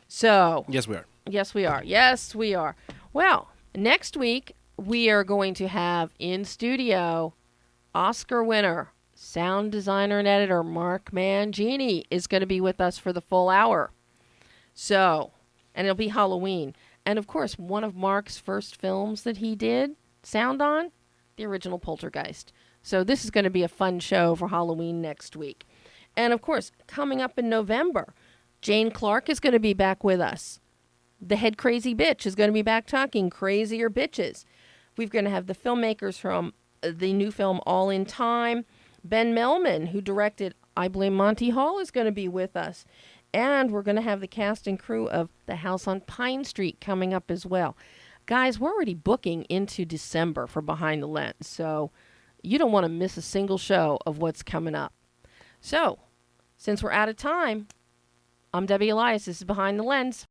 Speaker 1: So.
Speaker 2: Yes, we are.
Speaker 1: Yes, we are. Yes, we are. Well, next week, we are going to have in studio Oscar winner, sound designer and editor Mark Mangini is going to be with us for the full hour. So, and it'll be Halloween. And, of course, one of Mark's first films that he did sound on, the original Poltergeist. So this is going to be a fun show for Halloween next week. And, of course, coming up in November, Jane Clark is going to be back with us. The head crazy bitch is going to be back talking crazier bitches. We're going to have the filmmakers from the new film All in Time. Ben Melman, who directed I Blame Monty Hall, is going to be with us. And we're going to have the cast and crew of The House on Pine Street coming up as well. Guys, we're already booking into December for Behind the Lens, so you don't want to miss a single show of what's coming up. So, Since we're out of time, I'm Debbie Elias. This is Behind the Lens.